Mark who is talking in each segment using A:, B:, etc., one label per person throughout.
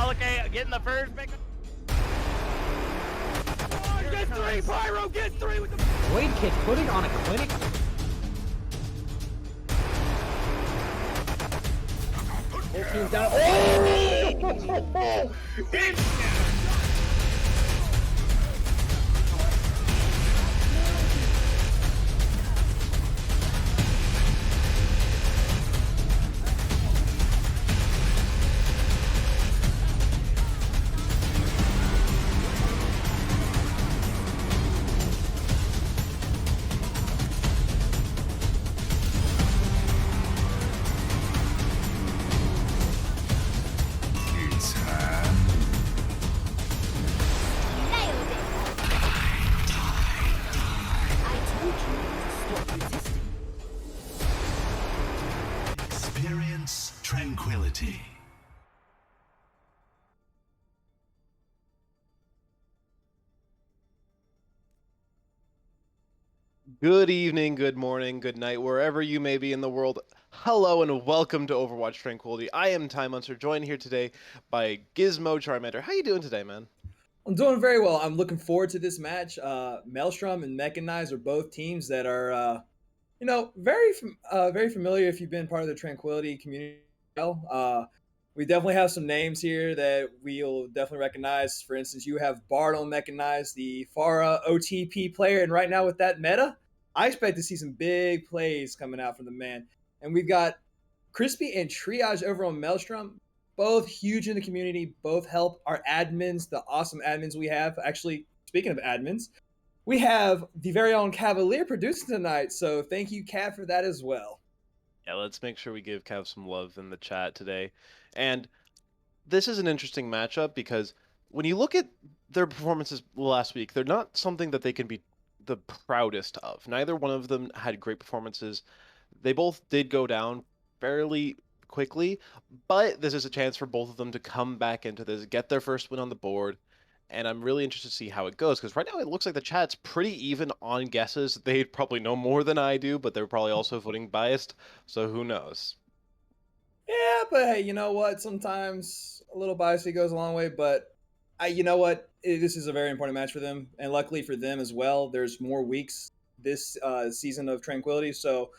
A: Okay, getting the first pick. Oh, get three, Pyro, get three with the
B: Wade Kid putting on a clinic. Whole team's down. Oh!
C: Tranquility.
D: Good evening, good morning, good night, wherever you may be in the world. Hello and welcome to Overwatch Tranquility. I am Time Monster, joined here today by Gizmo Charmander. How you doing today, man?
B: I'm doing very well. I'm looking forward to this match. Maelstrom and Mechanize are both teams that are, very familiar if you've been part of the Tranquility community. We definitely have some names here that we'll definitely recognize. For instance, you have Bard on Mechanize, the Pharah OTP player, and right now with that meta, I expect to see some big plays coming out from the man. And we've got Crispy and Triage over on Maelstrom, both huge in the community, both help our admins, the awesome admins we have. Actually, speaking of admins, we have the very own Cavalier producing tonight, so thank you, Cav, for that as well.
D: Yeah, let's make sure we give Kev some love in the chat today. And this is an interesting matchup because when you look at their performances last week, they're not something that they can be the proudest of. Neither one of them had great performances. They both did go down fairly quickly, but this is a chance for both of them to come back into this, get their first win on the board, and I'm really interested to see how it goes because right now it looks like the chat's pretty even on guesses. They probably know more than I do, but they're probably also voting biased, so who knows?
B: Yeah, but hey, you know what? Sometimes a little biasy goes a long way. But you know what? This is a very important match for them, and luckily for them as well, there's more weeks this season of Tranquility. So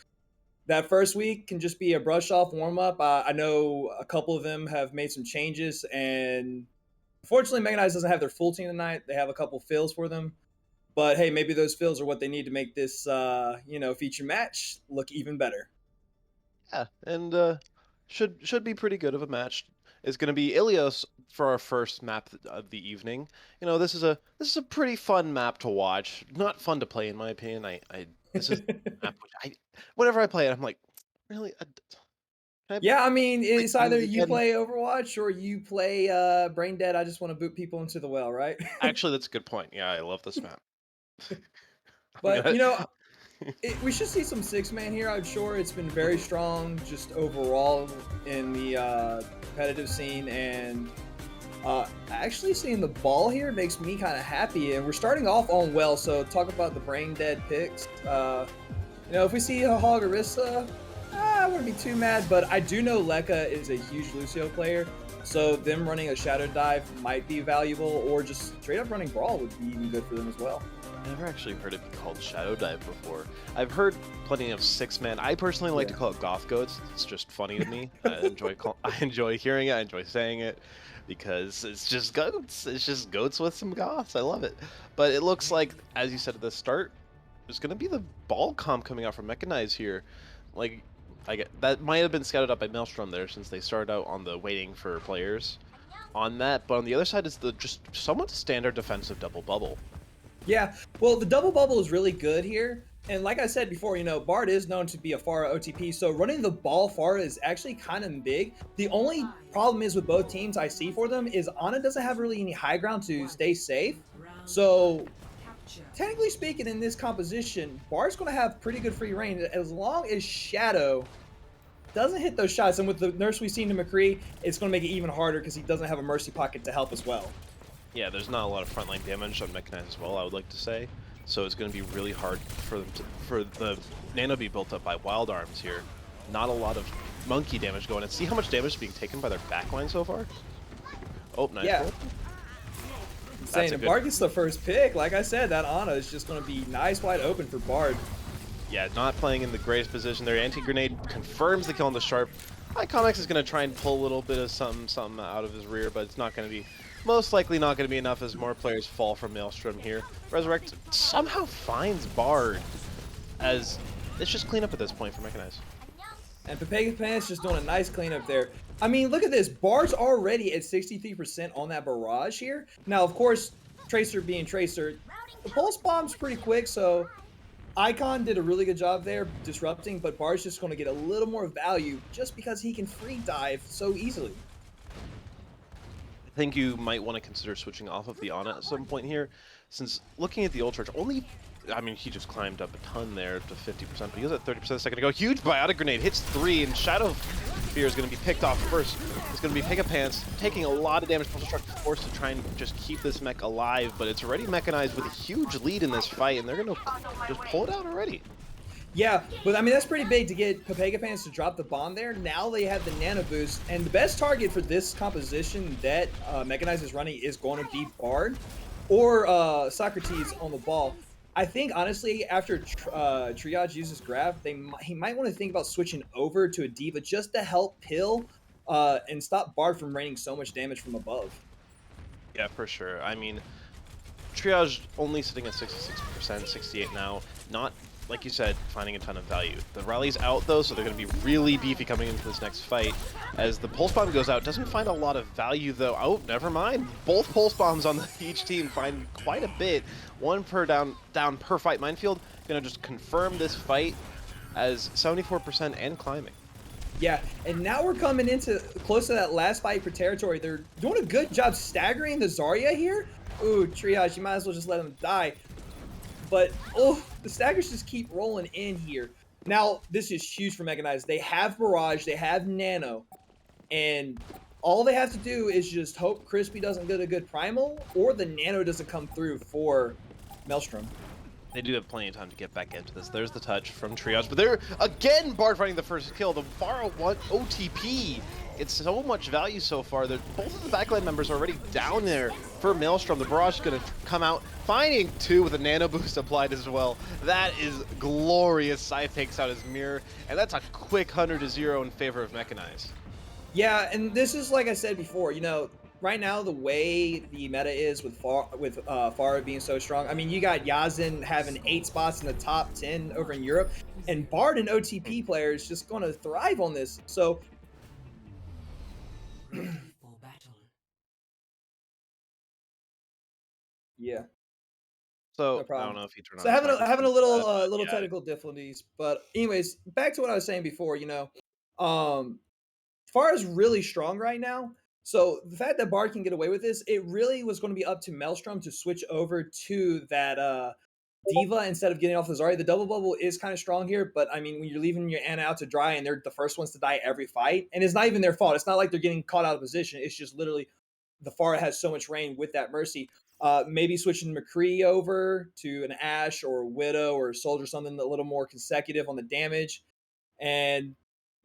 B: that first week can just be a brush off warm up. I know a couple of them have made some changes, and unfortunately, Mechanize doesn't have their full team tonight. They have a couple fills for them. But hey, maybe those fills are what they need to make this, feature match look even better.
D: Yeah, and should be pretty good of a match. It's going to be Ilios for our first map of the evening. You know, this is a pretty fun map to watch. Not fun to play in my opinion. I this is a map which whenever I play it, I'm like, really? Can I
B: Yeah, I mean,
D: play
B: it's either
D: kings
B: you
D: again?
B: play Overwatch or you play Brain Dead. I just want to boot people into the well, right?
D: Actually, that's a good point. Yeah, I love this map. I'm
B: But
D: gonna.
B: we should see some six man here. I'm sure it's been very strong just overall in the competitive scene, and actually seeing the ball here makes me kind of happy. And we're starting off on well. So talk about the Brain Dead picks. If we see a Hogarissa, I wouldn't be too mad, but I do know Lekka is a huge Lucio player, so them running a Shadow Dive might be valuable, or just straight up running Brawl would be even good for them as well.
D: I've never actually heard it be called Shadow Dive before. I've heard plenty of six-man. I personally like to call it Goth Goats. It's just funny to me. I enjoy hearing it. I enjoy saying it because it's just goats. It's just goats with some goths. I love it. But it looks like, as you said at the start, there's gonna be the ball comp coming out from Mechanize here. Like, I get that might have been scouted out by Maelstrom there since they started out on the waiting for players on that. But on the other side is the just somewhat standard defensive double bubble.
B: Yeah, well, the double bubble is really good here. And like I said before, Bard is known to be a Pharah OTP, so running the ball Pharah is actually kind of big. The only problem is with both teams I see for them is Ana doesn't have really any high ground to stay safe. So technically speaking, in this composition, Bard's going to have pretty good free reign as long as Shadow doesn't hit those shots. And with the nurse we've seen to McCree, it's going to make it even harder because he doesn't have a mercy pocket to help as well.
D: Yeah, there's not a lot of frontline damage on Mechanize as well, I would like to say. So it's going to be really hard for the nano to be built up by Wild Arms here. Not a lot of monkey damage going. And see how much damage is being taken by their backline so far? Oh, nice.
B: Yeah.
D: Roll.
B: Saying if Bard gets the first pick, like I said, that Ana is just going to be nice wide open for Bard.
D: Yeah, not playing in the greatest position there. Anti-grenade confirms the kill on the Sharp. Iconics is going to try and pull a little bit of something out of his rear, but it's not going to be, most likely not going to be enough as more players fall from Maelstrom here. Resurrect somehow finds Bard, as it's just cleanup at this point for Mechanize.
B: And Pepega Pants just doing a nice cleanup there. I mean, look at this. Bard's already at 63% on that barrage here. Now, of course, Tracer being Tracer, the pulse bomb's pretty quick, so Icon did a really good job there disrupting, but Bard's just going to get a little more value just because he can free dive so easily.
D: I think you might want to consider switching off of the Ana at some point here, since looking at the Old Church, I mean, he just climbed up a ton there to 50%, but he was at 30% a second ago. Huge biotic grenade, hits 3, and Shadow Fear is going to be picked off first. It's going to be Pega Pants, taking a lot of damage. Pulse Truck is forced to try and just keep this mech alive, but it's already Mechanized with a huge lead in this fight, and they're going to just pull it out already.
B: Yeah, but I mean, that's pretty big to get Pepega Pants to drop the bomb there. Now they have the Nano Boost, and the best target for this composition that Mechanize is running is going to be Bard or Socrates on the ball. I think, honestly, after Triage uses Grab, he might want to think about switching over to a D.Va just to help Pill and stop Bard from raining so much damage from above.
D: Yeah, for sure. I mean, Triage only sitting at 66%, 68 now. Not, like you said, finding a ton of value. The rally's out, though, so they're going to be really beefy coming into this next fight. As the Pulse Bomb goes out, doesn't find a lot of value, though. Oh, never mind. Both Pulse Bombs on each team find quite a bit. One per down per fight. Minefield going to just confirm this fight as 74% and climbing.
B: Yeah, and now we're coming into close to that last fight for territory. They're doing a good job staggering the Zarya here. Ooh, Triage, you might as well just let him die. But, oh, the staggers just keep rolling in here. Now, this is huge for Mechanize. They have Barrage, they have Nano, and all they have to do is just hope Crispy doesn't get a good Primal or the Nano doesn't come through for Maelstrom.
D: They do have plenty of time to get back into this. There's the touch from Triage, but they're again Bard finding the first kill. The Vara one OTP. It's so much value so far that both of the backline members are already down there for Maelstrom. The Barrage is going to come out, finding two with a nano boost applied as well. That is glorious. Scythe takes out his mirror, and that's a quick 100-0 in favor of Mechanize.
B: Yeah, and this is like I said before, right now the way the meta is with Pharah being so strong. I mean, you got Yazin having 8 spots in the top 10 over in Europe, and Bard and OTP players just going to thrive on this. So yeah,
D: So
B: no
D: I
B: problem.
D: don't know if he turned on
B: So
D: his
B: having a
D: microphone for that,
B: little
D: but yeah.
B: technical difficulties, but anyways, back to what I was saying before. Farah's really strong right now. So the fact that Bard can get away with this, it really was going to be up to Maelstrom to switch over to that Diva instead of getting off the Zarya. The double bubble is kind of strong here, but I mean, when you're leaving your Ana out to dry and they're the first ones to die every fight, and it's not even their fault. It's not like they're getting caught out of position. It's just literally the Farah has so much rain with that Mercy. Maybe switching McCree over to an Ash or Widow or Soldier, something a little more consecutive on the damage, and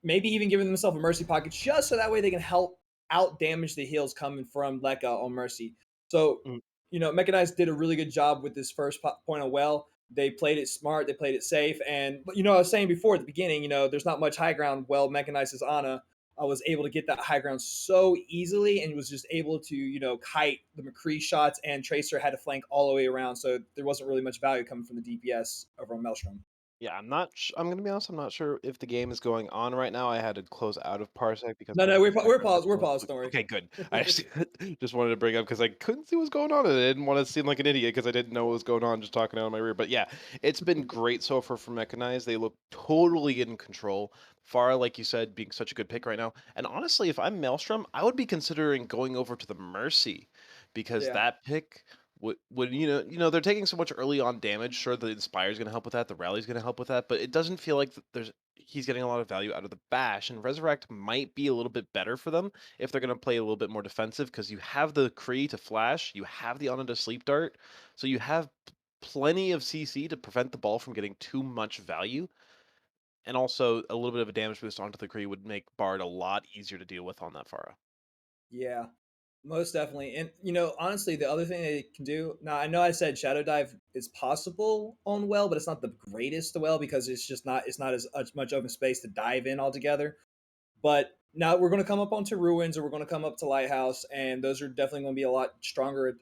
B: maybe even giving themselves a Mercy pocket just so that way they can help out damage the heals coming from Lekka on Mercy. So,
D: Mm.
B: Mechanize did a really good job with this first point of well. They played it smart, they played it safe, and I was saying before at the beginning, there's not much high ground. Well, Mechanize's Ana was able to get that high ground so easily and was just able to, kite the McCree shots, and Tracer had to flank all the way around. So there wasn't really much value coming from the DPS over on Maelstrom.
D: Yeah, I'm gonna be honest. I'm not sure if the game is going on right now. I had to close out of Parsec because
B: No,
D: of
B: no,
D: the
B: we're
D: background
B: paused. We're
D: noise.
B: paused. Don't worry.
D: Okay, good. I just just wanted to bring up because I couldn't see what's going on, and I didn't want to seem like an idiot because I didn't know what was going on, just talking out of my rear. But yeah, it's been great so far for Mechanize. They look totally in control. Farah, like you said, being such a good pick right now. And honestly, if I'm Maelstrom, I would be considering going over to the Mercy because
B: Yeah.
D: that pick would they're taking so much early on damage. Sure, the Inspire is going to help with that, the Rally's going to help with that, but it doesn't feel like he's getting a lot of value out of the Bash, and Resurrect might be a little bit better for them if they're going to play a little bit more defensive because you have the Kree to flash, you have the Ana to sleep dart, so you have plenty of CC to prevent the ball from getting too much value, and also a little bit of a damage boost onto the Kree would make Bard a lot easier to deal with on that Pharah.
B: Yeah, most definitely. And honestly, the other thing they can do now, I know I said Shadow Dive is possible on well, but it's not the greatest well because it's not as much open space to dive in altogether. But now we're going to come up onto Ruins or we're going to come up to Lighthouse, and those are definitely going to be a lot stronger,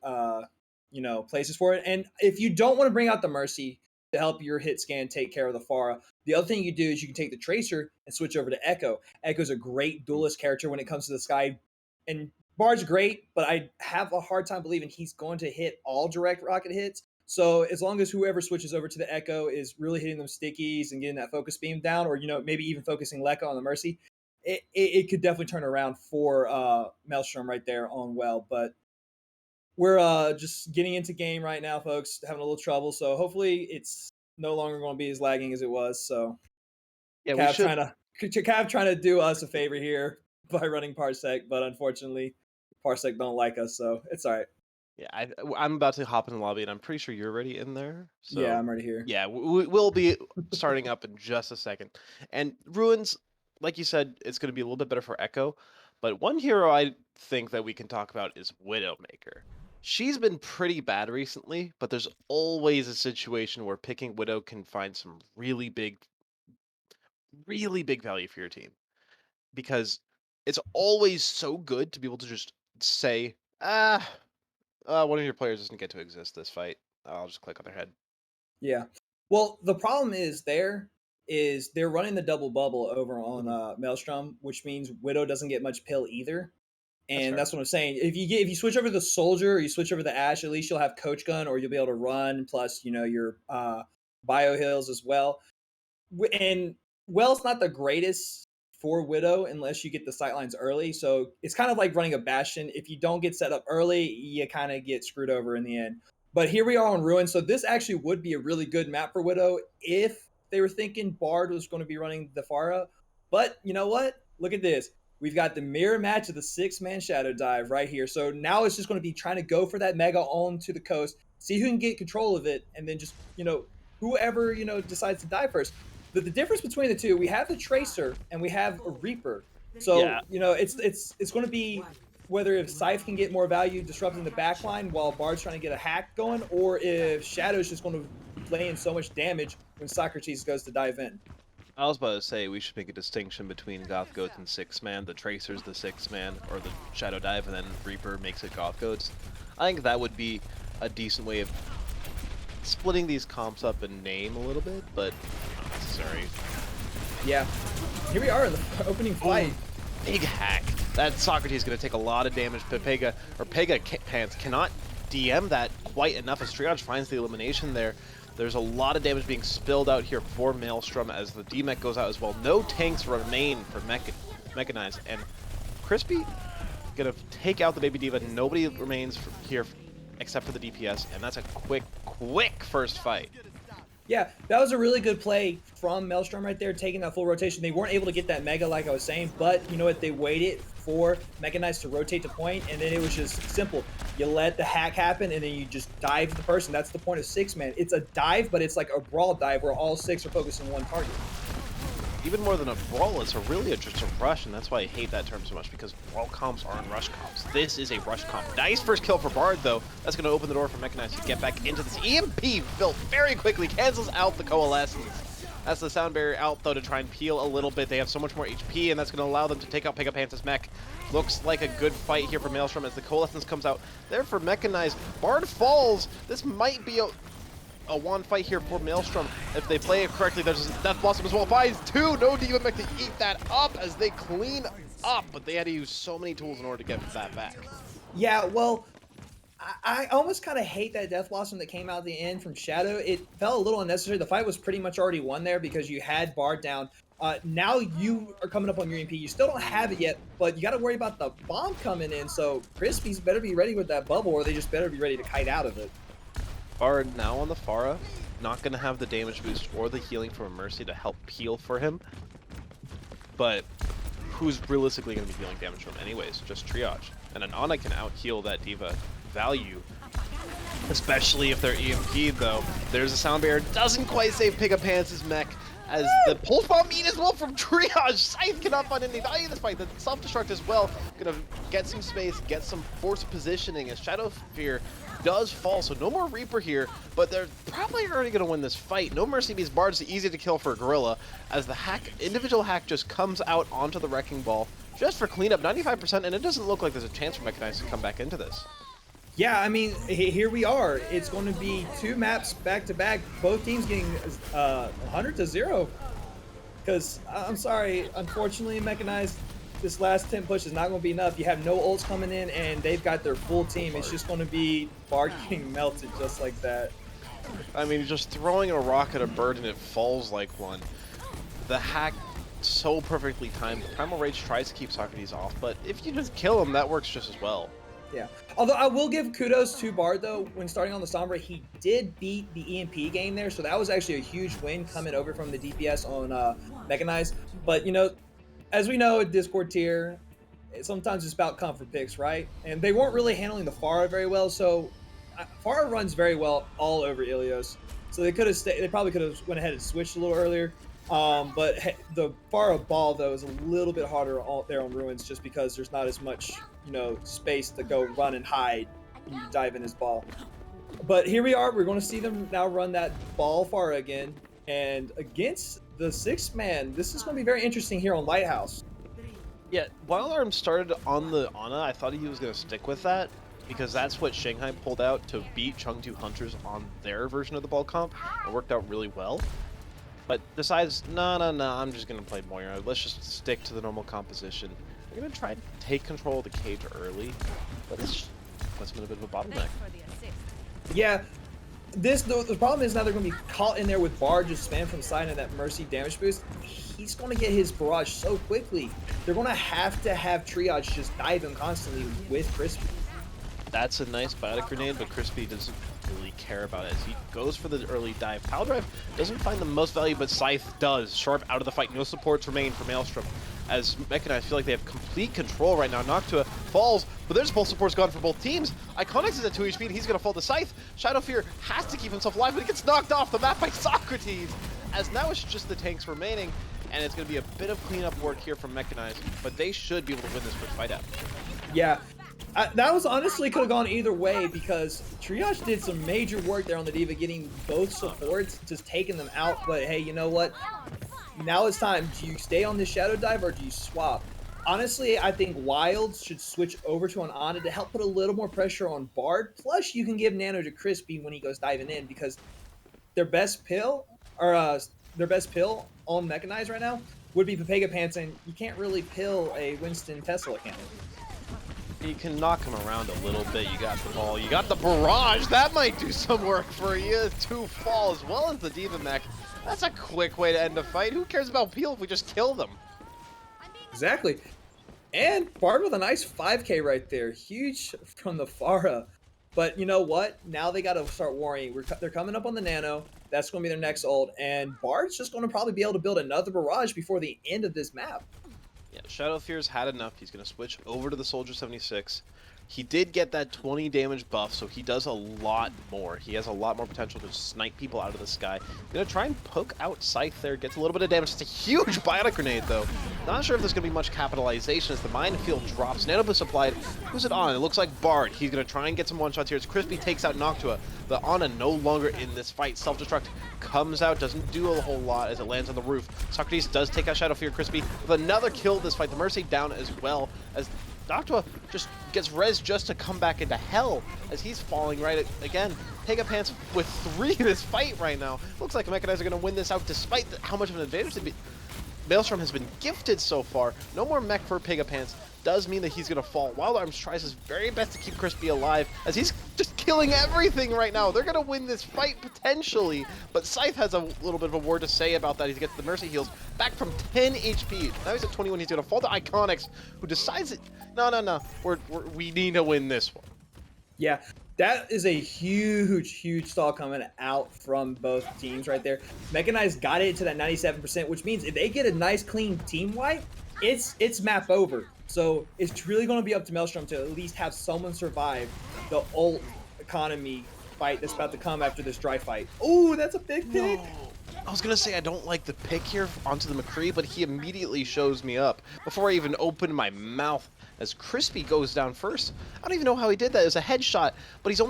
B: places for it. And if you don't want to bring out the Mercy to help your hit scan take care of the Pharah, the other thing you do is you can take the Tracer and switch over to Echo. Echo's a great duelist character when it comes to the sky, and Bard's great, but I have a hard time believing he's going to hit all direct rocket hits. So as long as whoever switches over to the Echo is really hitting them stickies and getting that focus beam down, or maybe even focusing Lekka on the Mercy, it could definitely turn around for Maelstrom right there on well. But we're just getting into game right now, folks, having a little trouble. So hopefully it's no longer going to be as lagging as it was. So
D: Yeah, we
B: Cav
D: should.
B: trying to do us a favor here by running Parsec, but unfortunately Parsec don't like us, so it's all right.
D: Yeah, I'm about to hop in the lobby, and I'm pretty sure you're already in there.
B: Yeah,
D: So,
B: I'm already here.
D: yeah, we'll be starting up in just a second. And Ruins, like you said, it's going to be a little bit better for Echo. But one hero I think that we can talk about is Widowmaker. She's been pretty bad recently, but there's always a situation where picking Widow can find some really big value for your team because it's always so good to be able to just say, one of your players doesn't get to exist this fight. I'll just click on their head.
B: Yeah. Well, the problem is they're running the double bubble over on
D: Mhm.
B: Maelstrom, which means Widow doesn't get much pill either.
D: That's
B: And
D: fair.
B: that's what I'm saying. If you switch over the soldier or you switch over the Ash, at least you'll have coach gun or you'll be able to run plus your bio hills as well. And Well's not the greatest for Widow unless you get the sightlines early. So it's kind of like running a Bastion. If you don't get set up early, you kind of get screwed over in the end. But here we are on Ruin. So this actually would be a really good map for Widow if they were thinking Bard was going to be running the Pharah. But you know what? Look at this. We've got the mirror match of the 6-man Shadow Dive right here. So now it's just going to be trying to go for that Mega onto the coast, see who can get control of it, and then just, whoever, decides to die first. The difference between the two, we have the Tracer and we have a Reaper. So,
D: Yeah.
B: it's going to be whether if Scythe can get more value disrupting the backline while Bard's trying to get a hack going, or if Shadow's just going to lay in so much damage when Socrates goes to dive in.
D: I was about to say we should make a distinction between Goth Goats and 6-man. The Tracer's the 6-man, or the Shadow Dive, and then Reaper makes it Goth Goats. I think that would be a decent way of splitting these comps up in name a little bit, but not necessary.
B: Yeah. Here we are in the opening fight.
D: Big hack. That Socrates is going to take a lot of damage, but Pega Pants cannot DM that quite enough as Triage finds the elimination there. There's a lot of damage being spilled out here for Maelstrom as the D-Mech goes out as well. No tanks remain for Mechanize, and Crispy gonna take out the Baby Diva. Nobody remains here except for the DPS, and that's a quick first fight.
B: Yeah, that was a really good play from Maelstrom right there, taking that full rotation. They weren't able to get that Mega like I was saying, but you know what? They waited for Mechanize to rotate the point, and then it was just simple. You let the hack happen, and then you just dive the person. That's the point of 6-man. It's a dive, but it's like a brawl dive where all 6 are focused on one target.
D: Even more than a brawl, it's just a rush, and that's why I hate that term so much, because brawl comps aren't rush comps. This is a rush comp. Nice first kill for Bard, though. That's going to open the door for Mechanize to get back into this. EMP built very quickly, cancels out the Coalescence. That's the sound barrier out, though, to try and peel a little bit. They have so much more HP, and that's going to allow them to take out Pega Pants' mech. Looks like a good fight here for Maelstrom as the Coalescence comes out. There for Mechanize. Bard falls. This might be a one fight here for Maelstrom. If they play it correctly, there's Death Blossom as well. Finds 2, no D.Va Mech to eat that up as they clean up, but they had to use so many tools in order to get that back.
B: Yeah, well, I almost kind of hate that Death Blossom that came out at the end from Shadow. It felt a little unnecessary. The fight was pretty much already won there because you had Bard down. Now you are coming up on your EMP. You still don't have it yet, but you got to worry about the bomb coming in, so Crispy's better be ready with that bubble, or they just better be ready to kite out of it.
D: Bard now on the Pharah, not going to have the damage boost or the healing from a Mercy to help peel for him. But who's realistically going to be dealing damage from him anyways? Just Triage. And an Ana can out-heal that D.Va value, especially if they're EMP'd though. There's a sound barrier, doesn't quite save Pega Pants' mech, as the pulse bomb mean as well from Triage. Scythe cannot find any value in this fight. The self-destruct as well, gonna get some space, get some forced positioning as Shadow Fear does fall, so no more Reaper here, but they're probably already gonna win this fight. No Mercy means Bard's easy to kill for a Gorilla, as the individual hack just comes out onto the Wrecking Ball just for cleanup, 95%, and it doesn't look like there's a chance for Mechanize to come back into this.
B: Yeah, I mean, here we are. It's going to be 2 maps back-to-back. Both teams getting 100-0. Because, I'm sorry, unfortunately, Mechanize, this last 10 push is not going to be enough. You have no ults coming in, and they've got their full team. It's just going to be Bard getting melted just like that.
D: I mean, just throwing a rock at a bird and it falls like one. The hack so perfectly timed. Primal Rage tries to keep Socrates off, but if you just kill him, that works just as well.
B: Yeah. Although I will give kudos to Bard, though. When starting on the Sombra, he did beat the EMP game there, so that was actually a huge win coming over from the DPS on Mechanize. But, as we know at Discord tier, sometimes it's about comfort picks, right? And they weren't really handling the Pharah very well, so Pharah runs very well all over Ilios. So they could have they probably could have went ahead and switched a little earlier. But the Pharah ball, though, is a little bit harder there on Ruins just because there's not as much, space to go run and hide when you dive in his ball. But here we are. We're going to see them now run that ball Pharah again. And against the 6-man, this is going to be very interesting here on Lighthouse.
D: Yeah, Wild Arm started on the Ana. I thought he was going to stick with that because that's what Shanghai pulled out to beat Chengdu Hunters on their version of the ball comp. It worked out really well. But decides, no, I'm just going to play Moira. Let's just stick to the normal composition. We're going to try to take control of the cage early, but it's been a bit of a bottleneck.
B: Yeah, The problem is now they're going to be caught in there with Bard just spam from the side and that Mercy damage boost. He's going to get his barrage so quickly. They're going to have Triage just dive him constantly with Crispy.
D: That's a nice biotic grenade, but Crispy doesn't really care about it. He goes for the early dive. Pile Drive doesn't find the most value, but Scythe does. Sharp out of the fight. No supports remain for Maelstrom. As Mechanize feel like they have complete control right now. Noctua falls, but there's both supports gone for both teams. Iconics is at 2 HP, and he's going to fall to Scythe. Shadow Fear has to keep himself alive, but he gets knocked off the map by Socrates. As now it's just the tanks remaining, and it's going to be a bit of cleanup work here from Mechanize, but they should be able to win this first fight out.
B: Yeah. That was honestly could have gone either way because Triage did some major work there on the D.Va, getting both supports, just taking them out. But hey, you know what? Now it's time. Do you stay on the Shadow Dive or do you swap? Honestly, I think Wilds should switch over to an Ana to help put a little more pressure on Bard. Plus, you can give Nano to Crispy when he goes diving in because their best pill on Mechanize right now would be Pepega Pants, and you can't really pill a Winston Tesla cannon.
D: You can knock him around a little bit. You got the ball. You got the barrage. That might do some work for you. 2 fall as well as the D.Va mech. That's a quick way to end a fight. Who cares about peel if we just kill them?
B: Exactly. And Bard with a nice 5k right there. Huge from the Pharah. But you know what? Now they got to start worrying. They're coming up on the Nano. That's going to be their next ult. And Bard's just going to probably be able to build another barrage before the end of this map.
D: Yeah, Shadow Fear's had enough. He's going to switch over to the Soldier 76. He did get that 20 damage buff, so he does a lot more. He has a lot more potential to snipe people out of the sky. Going to try and poke out Scythe there. Gets a little bit of damage. It's a huge biotic grenade, though. Not sure if there's going to be much capitalization as the minefield drops. Nano boost applied. Who's it on? It looks like Bard. He's going to try and get some one-shots here. As Crispy takes out Noctua. The Ana no longer in this fight. Self-destruct comes out. Doesn't do a whole lot as it lands on the roof. Socrates does take out Shadow Fear. Crispy with another kill this fight. The Mercy down as well as Noctua just gets res just to come back into hell as he's falling right again. Pega Pants with 3 in this fight right now. Looks like Mechanize are going to win this out despite how much of an advantage Maelstrom has been gifted so far. No more mech for Pega Pants. Does mean that he's going to fall. Wild Arms tries his very best to keep Crispy alive as he's just killing everything right now. They're going to win this fight potentially, but Scythe has a little bit of a word to say about that. He gets the Mercy heals back from 10 HP. Now he's at 21. He's going to fall to Iconics, who decides that, no. We need to win this one.
B: Yeah, that is a huge stall coming out from both teams right there. Mechanize got it to that 97%, which means if they get a nice clean team wipe, it's map over. So it's really going to be up to Maelstrom to at least have someone survive the ult economy fight that's about to come after this dry fight. Oh, that's a big pick.
D: No. I was going to say I don't like the pick here onto the McCree, but he immediately shows me up before I even open my mouth as Crispy goes down first. I don't even know how he did that. It was a headshot, but he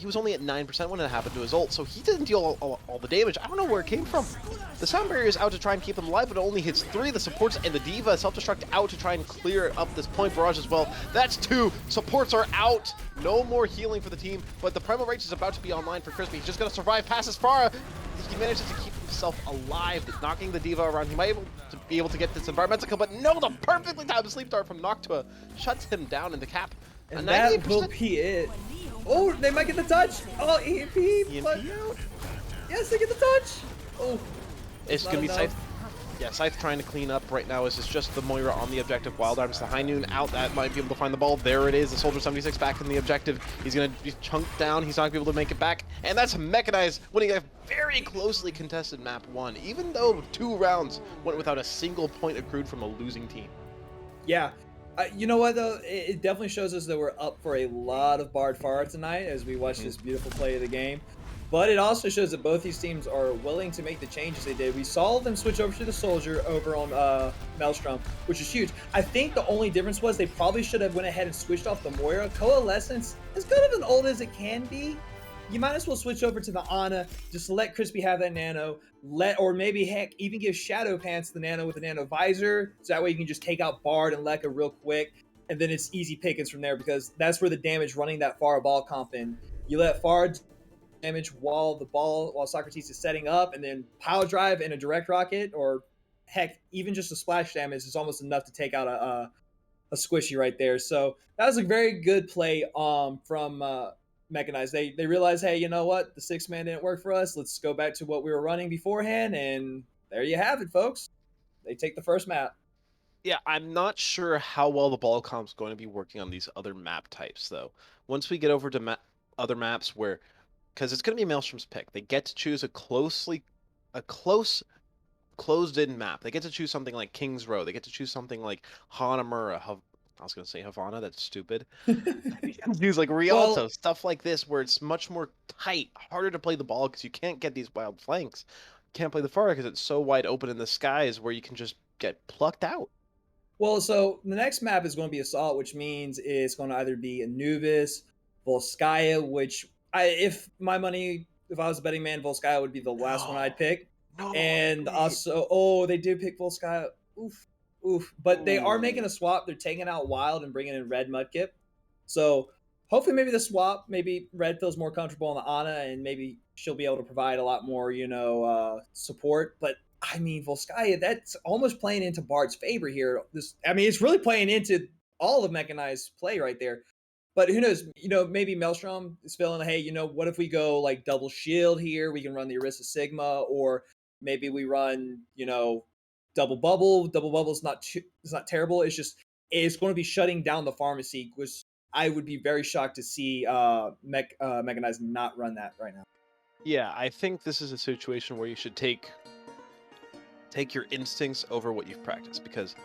D: was only at 9% when it happened to his ult, so he didn't deal all the damage. I don't know where it came from. The sound barrier is out to try and keep him alive, but it only hits 3. The supports and the D.Va self-destruct out to try and clear up this point barrage as well. That's 2. Supports are out. No more healing for the team, but the Primal Rage is about to be online for Crispy. He's just going to survive past his Pharah. He manages to keep himself alive, knocking the D.Va around. He might be able to get this environmental kill, but no, the perfectly timed sleep dart from Noctua shuts him down in the cap.
B: And that will be it. Oh, they might get the touch. Oh, EMP.
D: out.
B: Yes, they get the touch. Oh,
D: It's going to be Scythe. Yeah, Scythe trying to clean up right now. This is just the Moira on the objective. Wild Arms, the High Noon out. That might be able to find the ball. There it is. The Soldier 76 back in the objective. He's going to be chunked down. He's not going to be able to make it back. And that's Mechanize winning a very closely contested map 1, even though 2 rounds went without a single point accrued from a losing team.
B: yeah. You know what, though? It definitely shows us that we're up for a lot of Bard Pharah tonight as we watch this beautiful play of the game. But it also shows that both these teams are willing to make the changes they did. We saw them switch over to the Soldier over on Maelstrom, which is huge. I think the only difference was they probably should have went ahead and switched off the Moira. Coalescence, as good of an ult as it can be, you might as well switch over to the Ana. Just let Crispy have that Nano. Or maybe, heck, even give Shadow Pants the Nano with the Nano Visor. So that way you can just take out Bard and Lekka real quick. And then it's easy pickings from there because that's where the damage running that Pharah ball comp in. You let Pharah damage while Socrates is setting up, and then Pile Drive and a direct rocket, or heck, even just a splash damage is almost enough to take out a squishy right there. So that was a very good play from Mechanize. They realize, hey, you know what? The 6-man didn't work for us. Let's go back to what we were running beforehand, and there you have it, folks. They take the first map.
D: Yeah, I'm not sure how well the ball comp's going to be working on these other map types, though. Once we get over to other maps where, because it's going to be Maelstrom's pick, they get to choose a close, closed-in map. They get to choose something like King's Row. They get to choose something like Hanamura. I was going to say Havana. That's stupid. Use like Rialto,
B: Well,
D: stuff like this, where it's much more tight, harder to play the ball because you can't get these wild flanks. You can't play the far because it's so wide open in the skies where you can just get plucked out.
B: well, so the next map is going to be Assault, which means it's going to either be Anubis, Volskaya, which if my money, if I was a betting man, Volskaya would be the last one I'd pick.
D: No,
B: And
D: wait.
B: also, oh, they did pick Volskaya. Oof, oof. But they are making
D: Ooh.
B: a swap. They're taking out Wild and bringing in Red Mudkip. So hopefully, maybe the swap, maybe Red feels more comfortable on the Ana, and maybe she'll be able to provide a lot more, support. But I mean, Volskaya, that's almost playing into Bard's favor here. It's really playing into all of Mechanized play right there. But who knows? Maybe Maelstrom is feeling, hey, what if we go like double shield here? We can run the Orisa Sigma, or maybe we run, double bubble. Double bubble is it's not terrible. It's going to be shutting down the pharmacy, which I would be very shocked to see Mechanized not run that right now.
D: Yeah, I think this is a situation where you should take your instincts over what you've practiced, because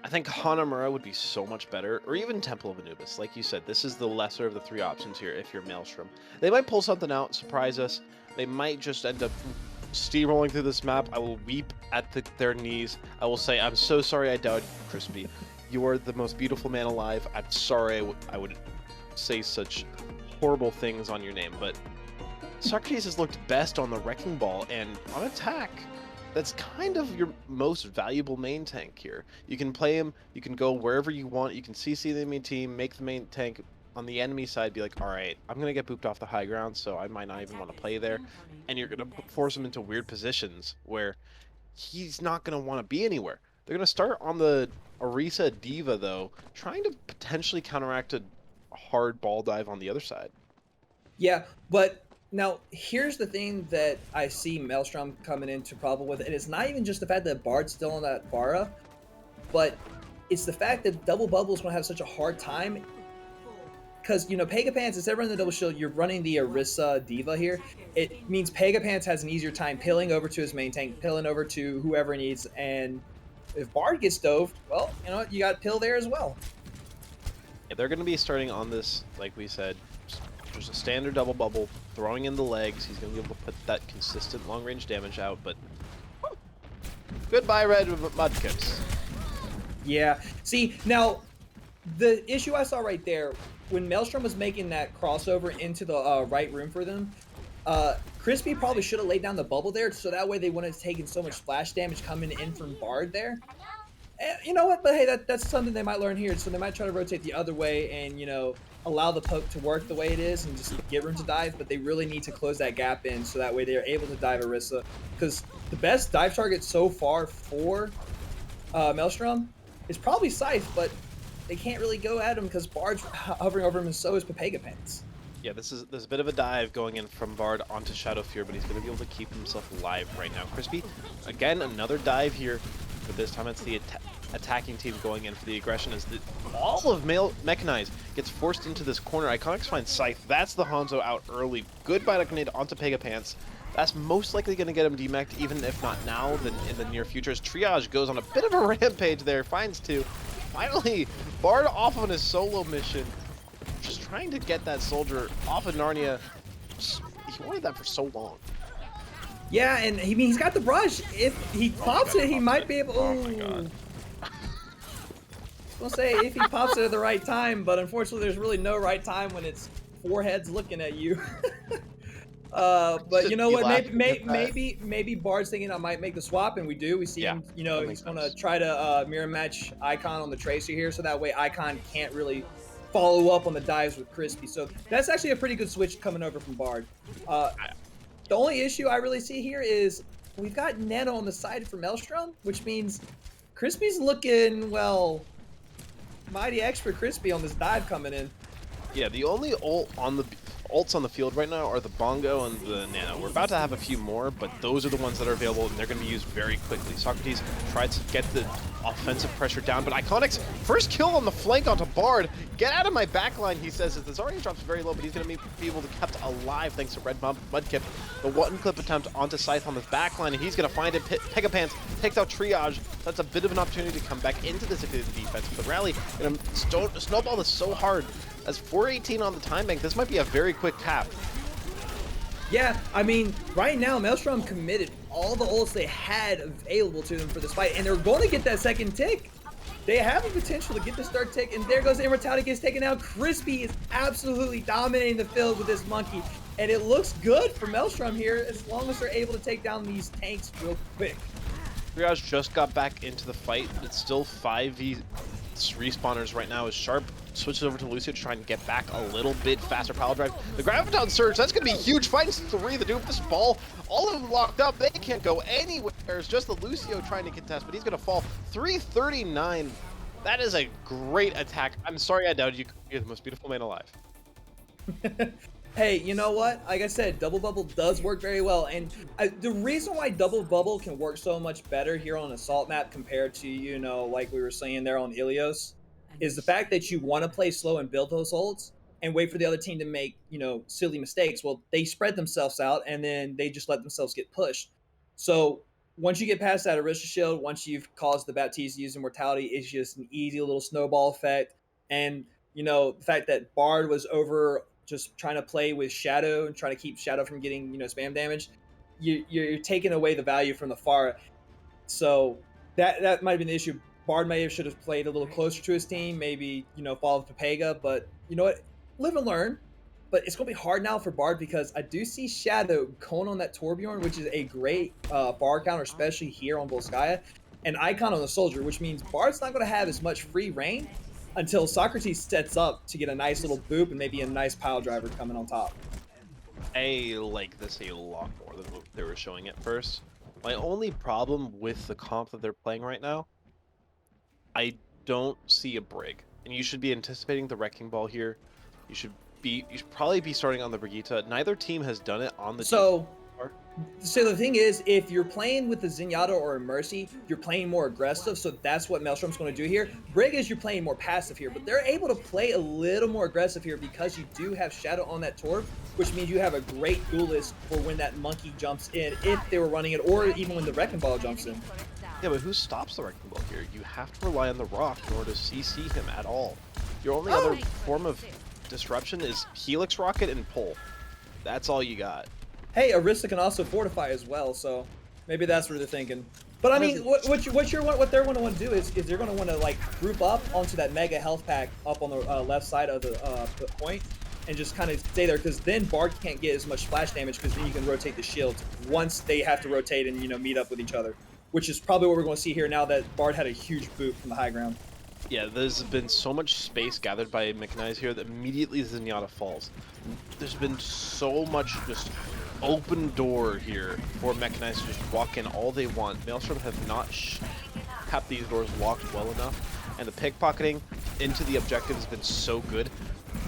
D: I think Hanamura would be so much better, or even Temple of Anubis. Like you said, this is the lesser of the three options here if you're Maelstrom. They might pull something out, surprise us. They might just end up steamrolling through this map. I will weep at their knees. I will say, I'm so sorry I doubted you, Crispy. You are the most beautiful man alive. I'm sorry I would say such horrible things on your name, but Socrates has looked best on the Wrecking Ball and on attack. That's kind of your most valuable main tank here. You can play him, you can go wherever you want, you can CC the enemy team, make the main tank on the enemy side be like, alright, I'm going to get booped off the high ground, so I might not even want to play there. And you're going to force him into weird positions where he's not going to want to be anywhere. They're going to start on the Orisa Diva, though, trying to potentially counteract a hard ball dive on the other side.
B: Yeah, but now here's the thing that I see Maelstrom coming into problem with, and it's not even just the fact that Bard's still on that Vara, but it's the fact that Double Bubble is going to have such a hard time. Because, Pegapants, instead of running the double shield, you're running the Orisa Diva here. It means Pegapants has an easier time pilling over to his main tank, pilling over to whoever he needs, and if Bard gets doved, well, you know what, you got pill there as well.
D: Yeah, they're going to be starting on this, like we said, just a standard double bubble, throwing in the legs. He's going to be able to put that consistent long-range damage out, but goodbye, Red Mudkips.
B: Yeah. See, now, the issue I saw right there, when Maelstrom was making that crossover into the right room for them, Crispy probably should have laid down the bubble there, so that way they wouldn't have taken so much splash damage coming in from Bard there. And you know what? But hey, that's something they might learn here. So they might try to rotate the other way and, allow the poke to work the way it is and just get room to dive. But they really need to close that gap in so that way they are able to dive Orisa. Because the best dive target so far for Maelstrom is probably Scythe, but they can't really go at him because Bard's hovering over him, and so is Pepegapants.
D: Yeah, there's a bit of a dive going in from Bard onto Shadow Fear, but he's going to be able to keep himself alive right now. Crispy, again, another dive here, but this time it's the attacking team going in for the aggression as all of Mechanize gets forced into this corner. Iconics finds Scythe. That's the Hanzo out early. Good Bite Grenade onto Pegapants. That's most likely going to get him demeched, even if not now, then in the near future. As Triage goes on a bit of a rampage there, finds two. Finally, Bard off on his solo mission, just trying to get that soldier off of Narnia. He wanted that for so long.
B: Yeah, and he's got the brush. If he pops it, he might be able.
D: Oh my god.
B: I was gonna say if he pops it at the right time, but unfortunately, there's really no right time when it's four heads looking at you. But you know what? Maybe Bard's thinking I might make the swap, and we do. We see him. He's gonna try to mirror match Icon on the Tracer here, so that way Icon can't really follow up on the dives with Crispy. So that's actually a pretty good switch coming over from Bard. The only issue I really see here is we've got Nano on the side for Maelstrom, which means Crispy's looking, well, mighty extra crispy on this dive coming in.
D: Yeah, the only ult on the ults on the field right now are the Bongo and the Nano. We're about to have a few more, but those are the ones that are available, and they're going to be used very quickly. Socrates tried to get the offensive pressure down, but Iconics, first kill on the flank onto Bard. Get out of my backline, he says, as the Zarya drops very low, but he's going to be able to be kept alive thanks to Red Mudkip. The one-clip attempt onto Scythe on the backline, and he's going to find it. Pegapants takes out Triage. That's a bit of an opportunity to come back into this defense, but the rally going to snowball this so hard. As 418 on the time bank, this might be a very quick cap.
B: Yeah, I mean, right now, Maelstrom committed all the ults they had available to them for this fight, and they're going to get that second tick. They have the potential to get this third tick, and there goes Immortality, gets taken out. Crispy is absolutely dominating the field with this monkey, and it looks good for Maelstrom here as long as they're able to take down these tanks real quick.
D: Triage just got back into the fight. It's still 5v respawners right now as Sharp switches over to Lucio to try and get back a little bit faster power drive. The Graviton Surge, that's going to be huge. Fighting 3, the dude, this ball, all of them locked up. They can't go anywhere. It's just the Lucio trying to contest, but he's going to fall. 339. That is a great attack. I'm sorry I doubted you. You're the most beautiful man alive.
B: Hey, you know what? Like I said, Double Bubble does work very well, and the reason why Double Bubble can work so much better here on Assault map compared to, you know, like we were saying there on Ilios, is the fact that you want to play slow and build those ults and wait for the other team to make, you know, silly mistakes. Well, they spread themselves out, and then they just let themselves get pushed. So once you get past that Arista Shield, once you've caused the Baptiste to use Immortality, it's just an easy little snowball effect. And, you know, the fact that Bard was over just trying to play with Shadow and trying to keep Shadow from getting, you know, spam damage, you're taking away the value from the Pharah. So that might have been the issue. Bard should have played a little closer to his team, maybe, you know, follow Pepega, but you know what? Live and learn. But it's going to be hard now for Bard because I do see Shadow going on that Torbjorn, which is a great bar counter, especially here on Volskaya, and Icon on the Soldier, which means Bard's not going to have as much free reign until Socrates sets up to get a nice little boop and maybe a nice pile driver coming on top.
D: I like this a lot more than what they were showing at first. My only problem with the comp that they're playing right now, I don't see a Brig. And you should be anticipating the Wrecking Ball here. You should probably be starting on the Brigitte. Neither team has done it on the
B: So the thing is, if you're playing with the Zenyatta or a Mercy, you're playing more aggressive, so that's what Maelstrom's going to do here. Brig is you're playing more passive here, but they're able to play a little more aggressive here because you do have Shadow on that Torb, which means you have a great duelist for when that monkey jumps in, if they were running it, or even when the Wrecking Ball jumps in.
D: Yeah, but who stops the Wrecking Ball here? You have to rely on the Rock in order to CC him at all. Your only other form of disruption is Helix Rocket and Pull. That's all you got.
B: Hey, Arista can also fortify as well, so maybe that's what they're thinking. But I mean, what they're going to want to do is they're going to want to like group up onto that mega health pack up on the left side of the point, and just kind of stay there, because then Bard can't get as much splash damage, because then you can rotate the shields once they have to rotate and, you know, meet up with each other, which is probably what we're going to see here now that Bard had a huge boot from the high ground.
D: Yeah, there's been so much space gathered by Mechanize here that immediately Zenyatta falls. There's been so much just open door here for Mechanize to just walk in all they want. Maelstrom have not kept these doors locked well enough, and the pickpocketing into the objective has been so good.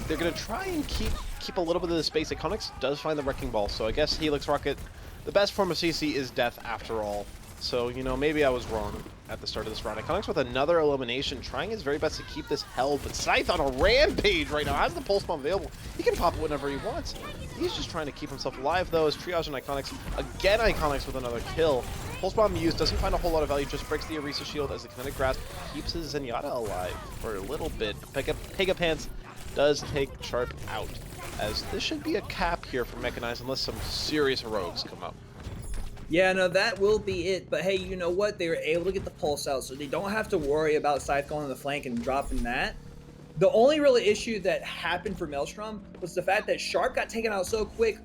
D: They're going to try and keep a little bit of the space. Iconics does find the Wrecking Ball, so I guess Helix Rocket, the best form of CC is death after all. So, you know, maybe I was wrong at the start of this round. Iconics with another elimination, trying his very best to keep this held, but Scythe on a rampage right now. Has the Pulse Bomb available. He can pop it whenever he wants. He's just trying to keep himself alive, though, as Triage and Iconics, again Iconics with another kill. Pulse Bomb used, doesn't find a whole lot of value, just breaks the Arisa shield as the Kinetic Grasp keeps his Zenyatta alive for a little bit. Pegapants does take Sharp out, as this should be a cap here for Mechanize unless some serious heroics come up.
B: Yeah, no, that will be it. But hey, you know what? They were able to get the pulse out, so they don't have to worry about Scythe going on the flank and dropping that. The only real issue that happened for Maelstrom was the fact that Sharp got taken out so quick,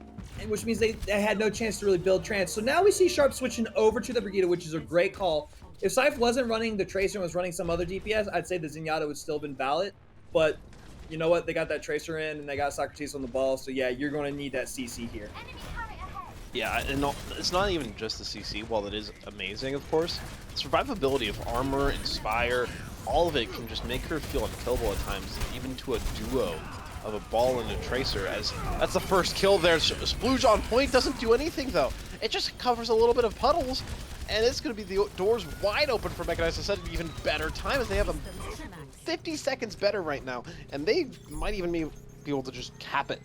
B: which means they had no chance to really build trance. So now we see Sharp switching over to the Brigitte, which is a great call. If Scythe wasn't running the Tracer and was running some other DPS, I'd say the Zenyatta would still have been valid. But you know what? They got that Tracer in, and they got Socrates on the ball. So yeah, you're going to need that CC here.
D: Yeah, and it's not even just the CC, while it is amazing, of course. The survivability of Armor, Inspire, all of it can just make her feel unkillable at times, even to a duo. of a ball and a tracer, as that's the first kill there. Splooge on point doesn't do anything though. It just covers a little bit of puddles, and it's going to be the doors wide open for Mechanize to set an even better time, as they have a 50 seconds better right now, and they might even be able to just cap it.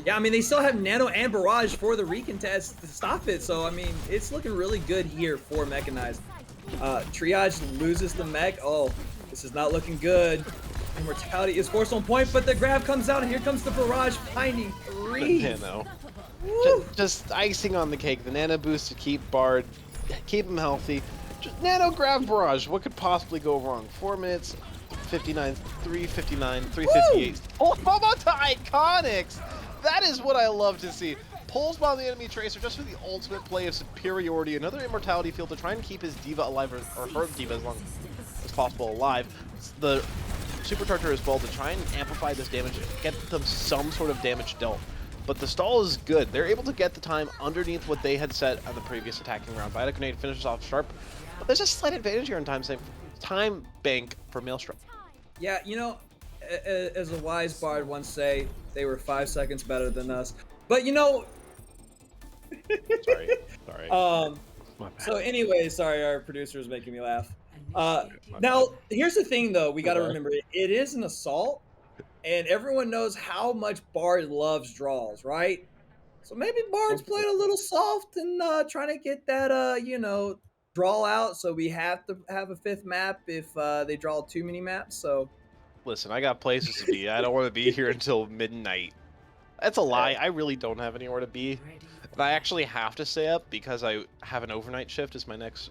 B: Yeah, I mean, they still have Nano and Barrage for the recontest to stop it, so I mean, it's looking really good here for Mechanize. Triage loses the mech. Oh, this is not looking good. Immortality is forced on point, but the grab comes out, and here comes the Barrage finding 3.
D: Nano. Just icing on the cake. The Nano boost to keep Bard, keep him healthy. Just Nano grab Barrage. What could possibly go wrong? 4 minutes, 59, 359, 358. Oh, Momo to Iconics! That is what I love to see. Pulls by the enemy tracer just for the ultimate play of superiority. Another immortality field to try and keep his diva alive, or her diva as long as possible alive. The supercharger as well to try and amplify this damage, get them some sort of damage dealt. But the stall is good. They're able to get the time underneath what they had set on the previous attacking round. Vita Grenade finishes off sharp, but there's a slight advantage here in time bank for Maelstrom.
B: Yeah, you know, as a wise bard once say, they were 5 seconds better than us. But you know,
D: Sorry.
B: So anyway, sorry, our producer is making me laugh. Now, here's the thing though, we got to remember, it is an assault, and everyone knows how much Bard loves draws, right? So maybe Bard's playing a little soft and trying to get that, you know, draw out, so we have to have a 5th map if they draw too many maps, so...
D: Listen, I got places to be. I don't want to be here until midnight. That's a lie. I really don't have anywhere to be. And I actually have to stay up because I have an overnight shift as my next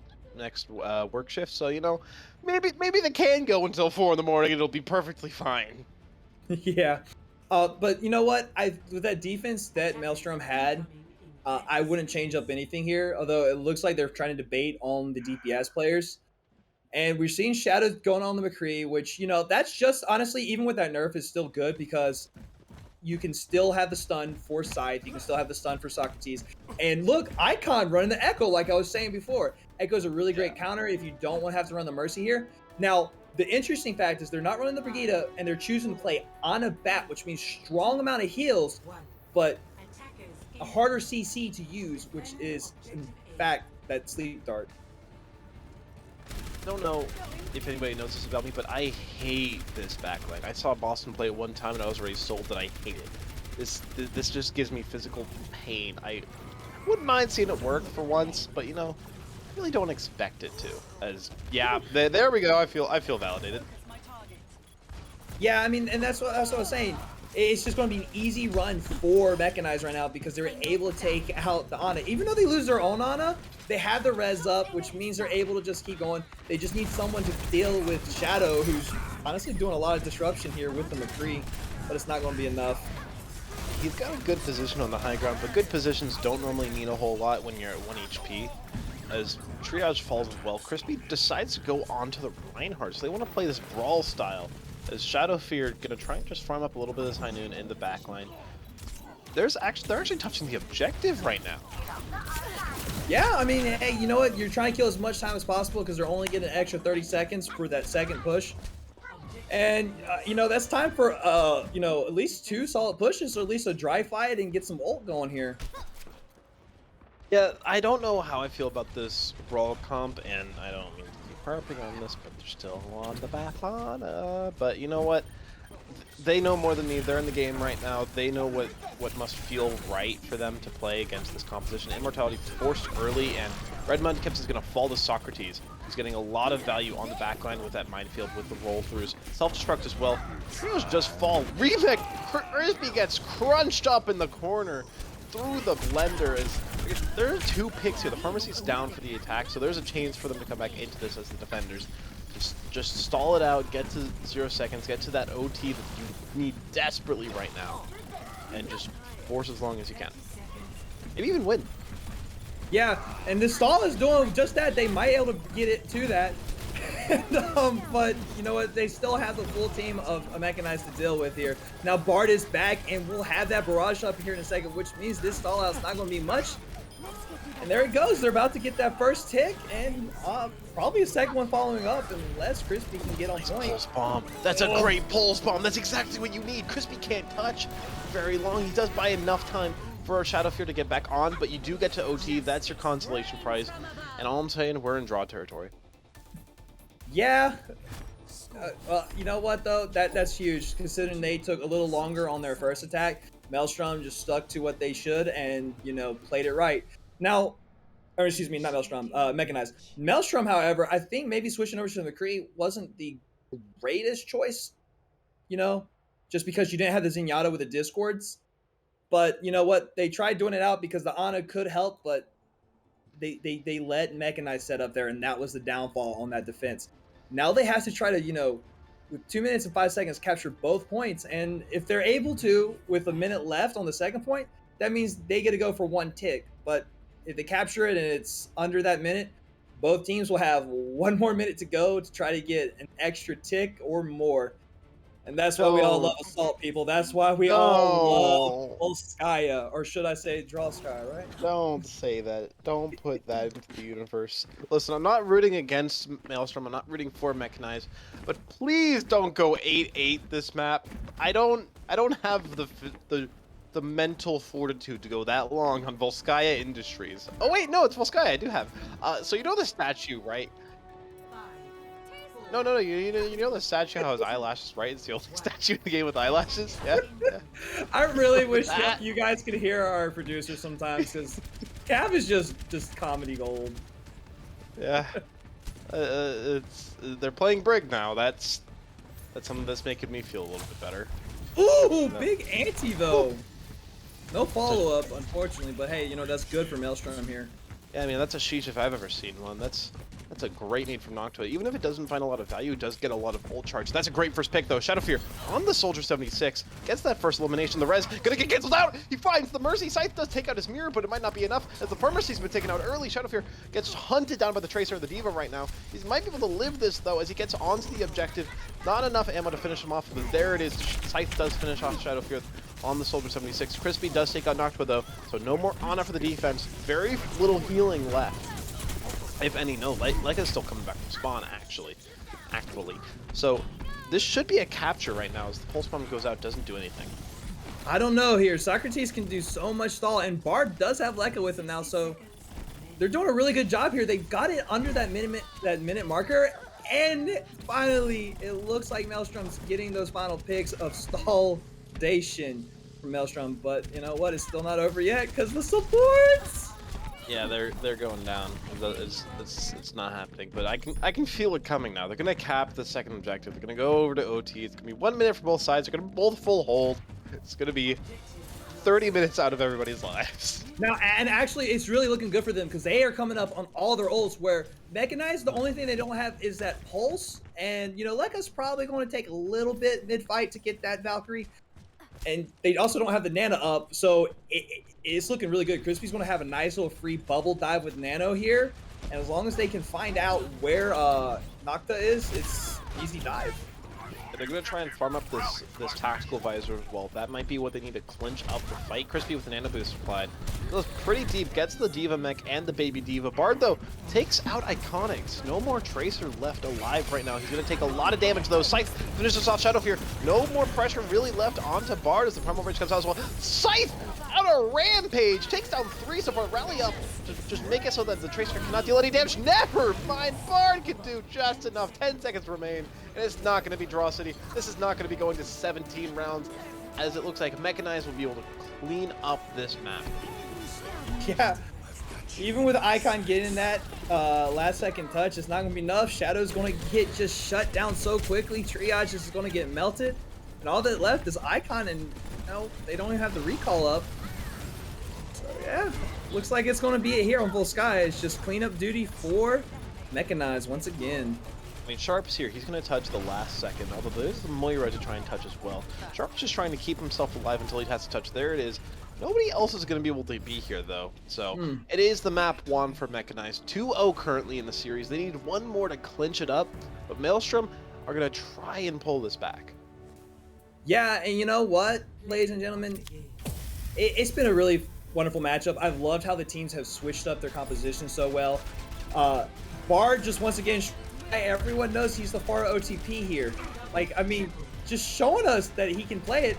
D: work shift. So, you know, maybe they can go until 4 in the morning. It'll be perfectly fine.
B: Yeah. But you know what? With that defense that Maelstrom had, I wouldn't change up anything here. Although it looks like they're trying to debate on the DPS players. And we're seeing Shadow going on the McCree, which, you know, that's just, honestly, even with that nerf, is still good because you can still have the stun for Scythe. You can still have the stun for Socrates. And look, Icon running the Echo, like I was saying before. Echo's a really great counter if you don't want to have to run the Mercy here. Now, the interesting fact is they're not running the Brigida, and they're choosing to play on a bat, which means strong amount of heals, but a harder CC to use, which is, in fact, that Sleep Dart.
D: I don't know if anybody knows this about me, but I hate this backline. I saw Boston play it one time and I was already sold that I hate it. This just gives me physical pain. I wouldn't mind seeing it work for once, but you know, I really don't expect it to. As yeah, there we go. I feel validated.
B: Yeah, I mean, and that's what I was saying. It's just going to be an easy run for Mechanize right now because they're able to take out the Ana. Even though they lose their own Ana, they have the res up, which means they're able to just keep going. They just need someone to deal with Shadow, who's honestly doing a lot of disruption here with the McCree, but it's not going to be enough.
D: He's got a good position on the high ground, but good positions don't normally mean a whole lot when you're at 1 HP. As Triage falls as well, Crispy decides to go on to the Reinhardt, so they want to play this brawl style. As Shadow Fear gonna try and just farm up a little bit of this High Noon in the backline. They're actually touching the objective right now.
B: Yeah, I mean, hey, you know what? You're trying to kill as much time as possible because they're only getting an extra 30 seconds for that second push. And, you know, that's time for, you know, at least 2 solid pushes or at least a dry fight and get some ult going here.
D: Yeah, I don't know how I feel about this brawl comp, and I don't mean to keep harping on this, but they're still on the back. But you know what? They know more than me. They're in the game right now. They know what must feel right for them to play against this composition. Immortality forced early, and Red Mudcaps is going to fall to Socrates. He's getting a lot of value on the backline with that minefield, with the roll-throughs. Self-destruct as well. Trios just fall. Remake Crispy gets crunched up in the corner through the blender. There are 2 picks here. The Pharmacy's down for the attack, so there's a chance for them to come back into this as the defenders. Just stall it out, get to 0 seconds, get to that OT that you need desperately right now, and just force as long as you can. Maybe even win.
B: Yeah, and the stall is doing just that. They might be able to get it to that. But you know what? They still have the full team of Mechanize to deal with here. Now Bard is back, and we'll have that barrage up here in a second, which means this stall out's not going to be much. And there it goes. They're about to get that first tick, and probably a second one following up, unless Crispy can get on point.
D: Pulse bomb. That's a great pulse bomb. That's exactly what you need. Crispy can't touch very long. He does buy enough time for Shadowfear to get back on, but you do get to OT. That's your consolation prize. And all I'm saying, we're in draw territory.
B: Yeah. Well, you know what though? That's huge, considering they took a little longer on their first attack. Maelstrom just stuck to what they should and, you know, played it right. Now, or excuse me, not Maelstrom, Mechanize. Maelstrom, however, I think maybe switching over to the McCree wasn't the greatest choice, you know, just because you didn't have the Zenyatta with the Discords. But you know what? They tried doing it out because the Ana could help, but they let Mechanize set up there, and that was the downfall on that defense. Now they have to try to, you know, with 2 minutes and 5 seconds, capture both points. And if they're able to, with a minute left on the second point, that means they get to go for one tick. But if they capture it and it's under that minute, both teams will have 1 more minute to go to try to get an extra tick or more. And that's why we all love Assault, people. That's why we all love Volskaya, or should I say Drawskaya, right?
D: Don't say that. Don't put that into the universe. Listen, I'm not rooting against Maelstrom. I'm not rooting for Mechanize, but please don't go 8-8 this map. I don't have the mental fortitude to go that long on Volskaya Industries. Oh wait, no, it's Volskaya. I do have. So you know the statue, right? No. You know the statue how his eyelashes, right? It's the only statue in the game with eyelashes. Yeah.
B: I really wish that you guys could hear our producer sometimes, because Cav is just comedy gold.
D: Yeah. They're playing Brig now. That's something that's making me feel a little bit better.
B: Ooh, big ante though. No follow up, unfortunately, but hey, you know that's good for Maelstrom here.
D: Yeah, I mean that's a sheesh if I've ever seen one. That's a great need from Noctua. Even if it doesn't find a lot of value, it does get a lot of ult charge. That's a great first pick though. Shadowfear on the Soldier 76 gets that first elimination. The res gonna get cancelled out. He finds the Mercy. Scythe does take out his mirror, but it might not be enough as the Pharmacy's been taken out early. Shadowfear gets hunted down by the Tracer of the Diva right now. He might be able to live this though as he gets onto the objective. Not enough ammo to finish him off, but there it is. Scythe does finish off Shadowfear on the Soldier 76. Crispy does take out Noctua though, so no more Ana for the defense. Very little healing left. If any, no, Leica's still coming back from spawn, actually. So, this should be a capture right now as the pulse bomb goes out, doesn't do anything.
B: I don't know here. Socrates can do so much stall, and Bard does have Leica with him now, so they're doing a really good job here. They got it under that minute marker, and finally, it looks like Maelstrom's getting those final picks of stallation from Maelstrom, but you know what? It's still not over yet because the supports.
D: Yeah, they're going down. It's not happening, but I can feel it coming now. They're gonna cap the second objective. They're gonna go over to OT. It's gonna be 1 minute for both sides. They're gonna both full hold. It's gonna be 30 minutes out of everybody's lives.
B: Now, and actually, it's really looking good for them because they are coming up on all their ults. Where Mechanize, the only thing they don't have is that pulse, and you know, Leica's probably going to take a little bit mid fight to get that Valkyrie. And they also don't have the Nana up, so it's looking really good. Crispy's going to have a nice little free bubble dive with Nano here. And as long as they can find out where Noctua is, it's easy dive.
D: They're going to try and farm up this tactical visor as well. That might be what they need to clinch up the fight. Crispy with an nano boost applied. Goes pretty deep, gets the Diva mech and the baby Diva. Bard, though, takes out Iconics. No more Tracer left alive right now. He's going to take a lot of damage, though. Scythe finishes off Shadowfear. No more pressure really left onto Bard as the Primal Bridge comes out as well. Scythe on a rampage. Takes down 3 support. Rally up to just make it so that the Tracer cannot deal any damage. Never mind. Bard can do just enough. 10 seconds remain. And it's not going to be Draw City. This is not going to be going to 17 rounds, as it looks like Mechanize will be able to clean up this map.
B: Yeah, even with Icon getting that last second touch, it's not going to be enough. Shadow's going to get just shut down so quickly. Triage is going to get melted. And all that left is Icon, and you know, they don't even have the recall up. So yeah, looks like it's going to be it here on Volskaya. It's just cleanup duty for Mechanize once again.
D: I mean, Sharp's here. He's going to touch the last second, although there's the Moira to try and touch as well. Sharp's just trying to keep himself alive until he has to touch. There it is. Nobody else is going to be able to be here, though. So it is the map 1 for Mechanize. 2-0 currently in the series. They need 1 more to clinch it up, but Maelstrom are going to try and pull this back.
B: Yeah, and you know what, ladies and gentlemen? It's been a really wonderful matchup. I've loved how the teams have switched up their composition so well. Bard just once again, everyone knows he's the Pharah OTP here. Like, I mean, just showing us that he can play it.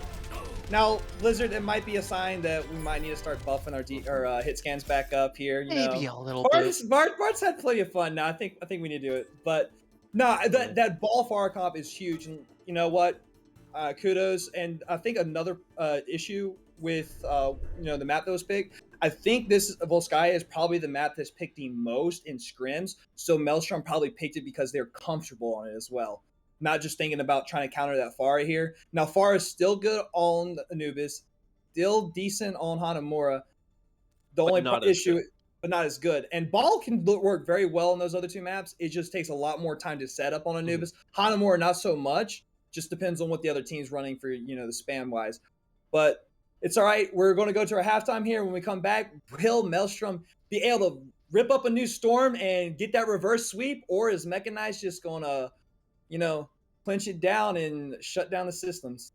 B: Now, Blizzard, it might be a sign that we might need to start buffing our hit scans back up here. You
D: Maybe
B: know,
D: a little bit.
B: Bard's had plenty of fun now. I think we need to do it. But no, that ball Pharah comp is huge, and you know what? Kudos. And I think another issue with the map that was picked. I think this Volskaya is probably the map that's picked the most in scrims. So Maelstrom probably picked it because they're comfortable on it as well. Not just thinking about trying to counter that Pharah here. Now Pharah is still good on Anubis, still decent on Hanamura. The only issue, but not as good. And Ball can work very well on those other two maps. It just takes a lot more time to set up on Anubis. Hanamura, not so much. Just depends on what the other team's running for, the spam wise. But it's all right. We're going to go to our halftime here. When we come back, will Maelstrom be able to rip up a new storm and get that reverse sweep? Or is Mechanize just going to, clinch it down and shut down the systems?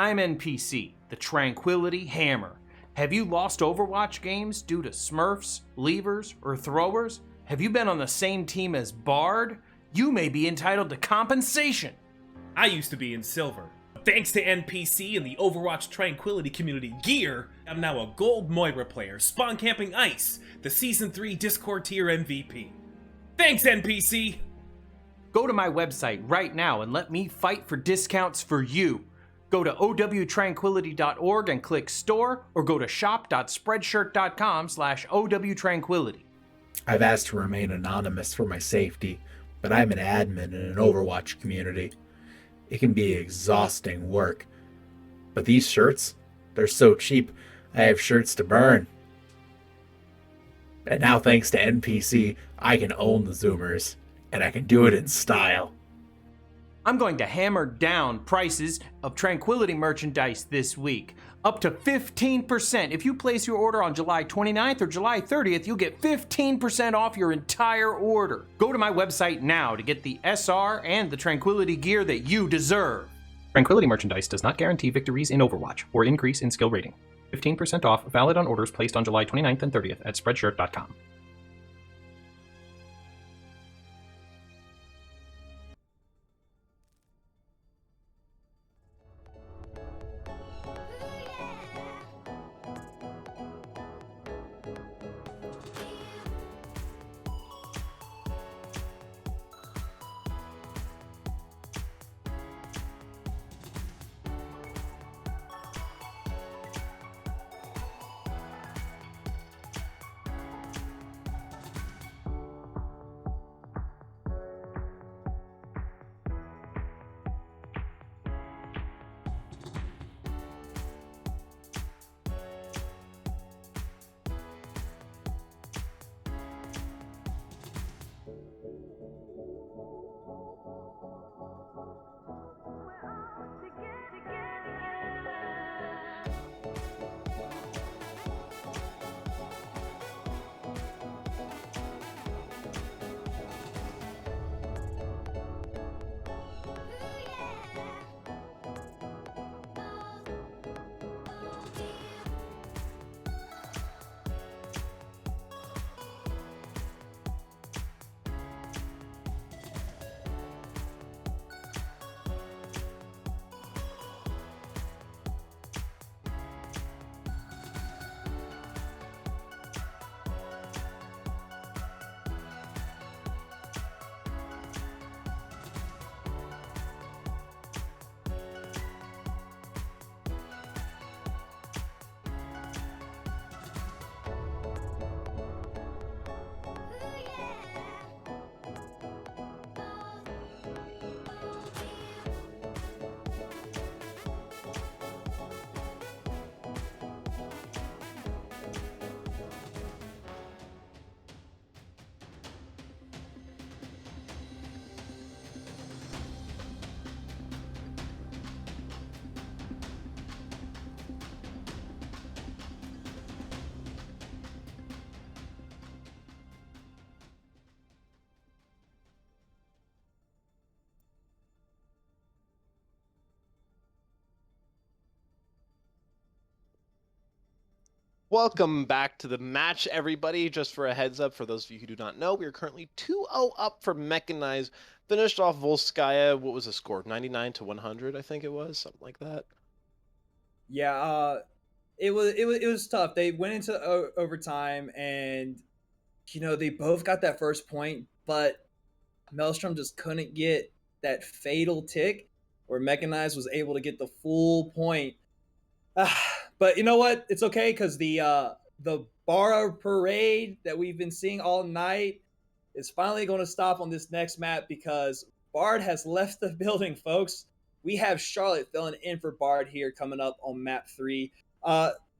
C: I'm NPC, the Tranquility Hammer. Have you lost Overwatch games due to smurfs, levers, or throwers? Have you been on the same team as Bard? You may be entitled to compensation.
E: I used to be in silver. Thanks to NPC and the Overwatch Tranquility community gear, I'm now a gold Moira player, spawn camping Ice, the Season 3 Discord tier MVP. Thanks, NPC!
C: Go to my website right now and let me fight for discounts for you. Go to owtranquility.org and click store, or go to shop.spreadshirt.com/owtranquility.
F: I've asked to remain anonymous for my safety, but I'm an admin in an Overwatch community. It can be exhausting work. But these shirts, they're so cheap, I have shirts to burn. And now thanks to NPC, I can own the Zoomers, and I can do it in style.
C: I'm going to hammer down prices of Tranquility merchandise this week. Up to 15%. If you place your order on July 29th or July 30th, you'll get 15% off your entire order. Go to my website now to get the SR and the Tranquility gear that you deserve. Tranquility merchandise does not guarantee victories in Overwatch or increase in skill rating. 15% off, valid on orders placed on July 29th and 30th at spreadshirt.com.
D: Welcome back to the match, everybody. Just for a heads up, for those of you who do not know, we are currently 2-0 up for Mechanize. Finished off Volskaya. What was the score? 99 to 100, I think it was, something like that.
B: Yeah, it was tough. They went into overtime, and they both got that first point, but Maelstrom just couldn't get that fatal tick where Mechanize was able to get the full point. But you know what? It's okay, because the Bara parade that we've been seeing all night is finally going to stop on this next map, because Bard has left the building, folks. We have Charlotte filling in for Bard here coming up on map 3.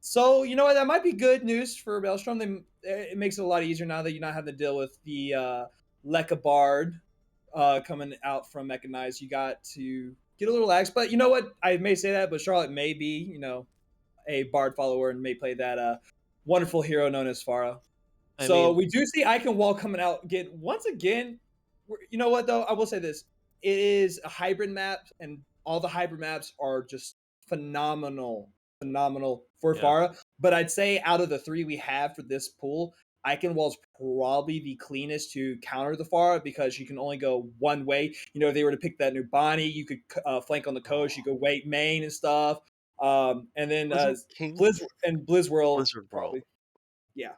B: So you know what? That might be good news for Maelstrom. It makes it a lot easier now that you're not having to deal with the Lekka Bard coming out from Mechanize. You got to get a little lax, but you know what? I may say that, but Charlotte may be, a Bard follower and may play that wonderful hero known as Pharah. We do see Iconwall coming out again. Once again, you know what, though? I will say this. It is a hybrid map, and all the hybrid maps are just phenomenal for
D: Yeah.
B: Pharah. But I'd say out of the 3 we have for this pool, Eichenwald's probably the cleanest to counter the Pharah because you can only go one way. You know, if they were to pick that new Bonnie, you could flank on the coast. You could wait main and stuff. And then
D: Wasn't King
B: Blizzworld
D: Blizzard World?
B: probably. Yeah.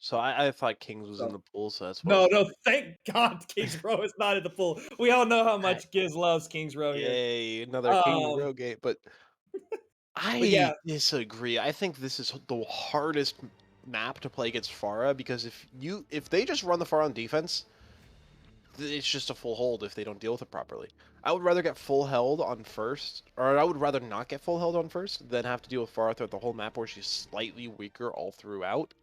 D: So I thought Kings was in
B: So
D: the pool, so that's
B: no,
D: what.
B: no, thank God Kings Row is not in the pool. We all know how
D: I,
B: much Giz loves Kings Row here.
D: yay, another King
B: Um,
D: Row gate, but
B: but
D: I
B: yeah,
D: disagree. I think this is the hardest map to play against Pharah because if they just run the Pharah on defense, it's just a full hold if they don't deal with it properly. I would rather get full held on first, or I would rather not get full held on first than have to deal with Pharah throughout the whole map where she's slightly weaker all throughout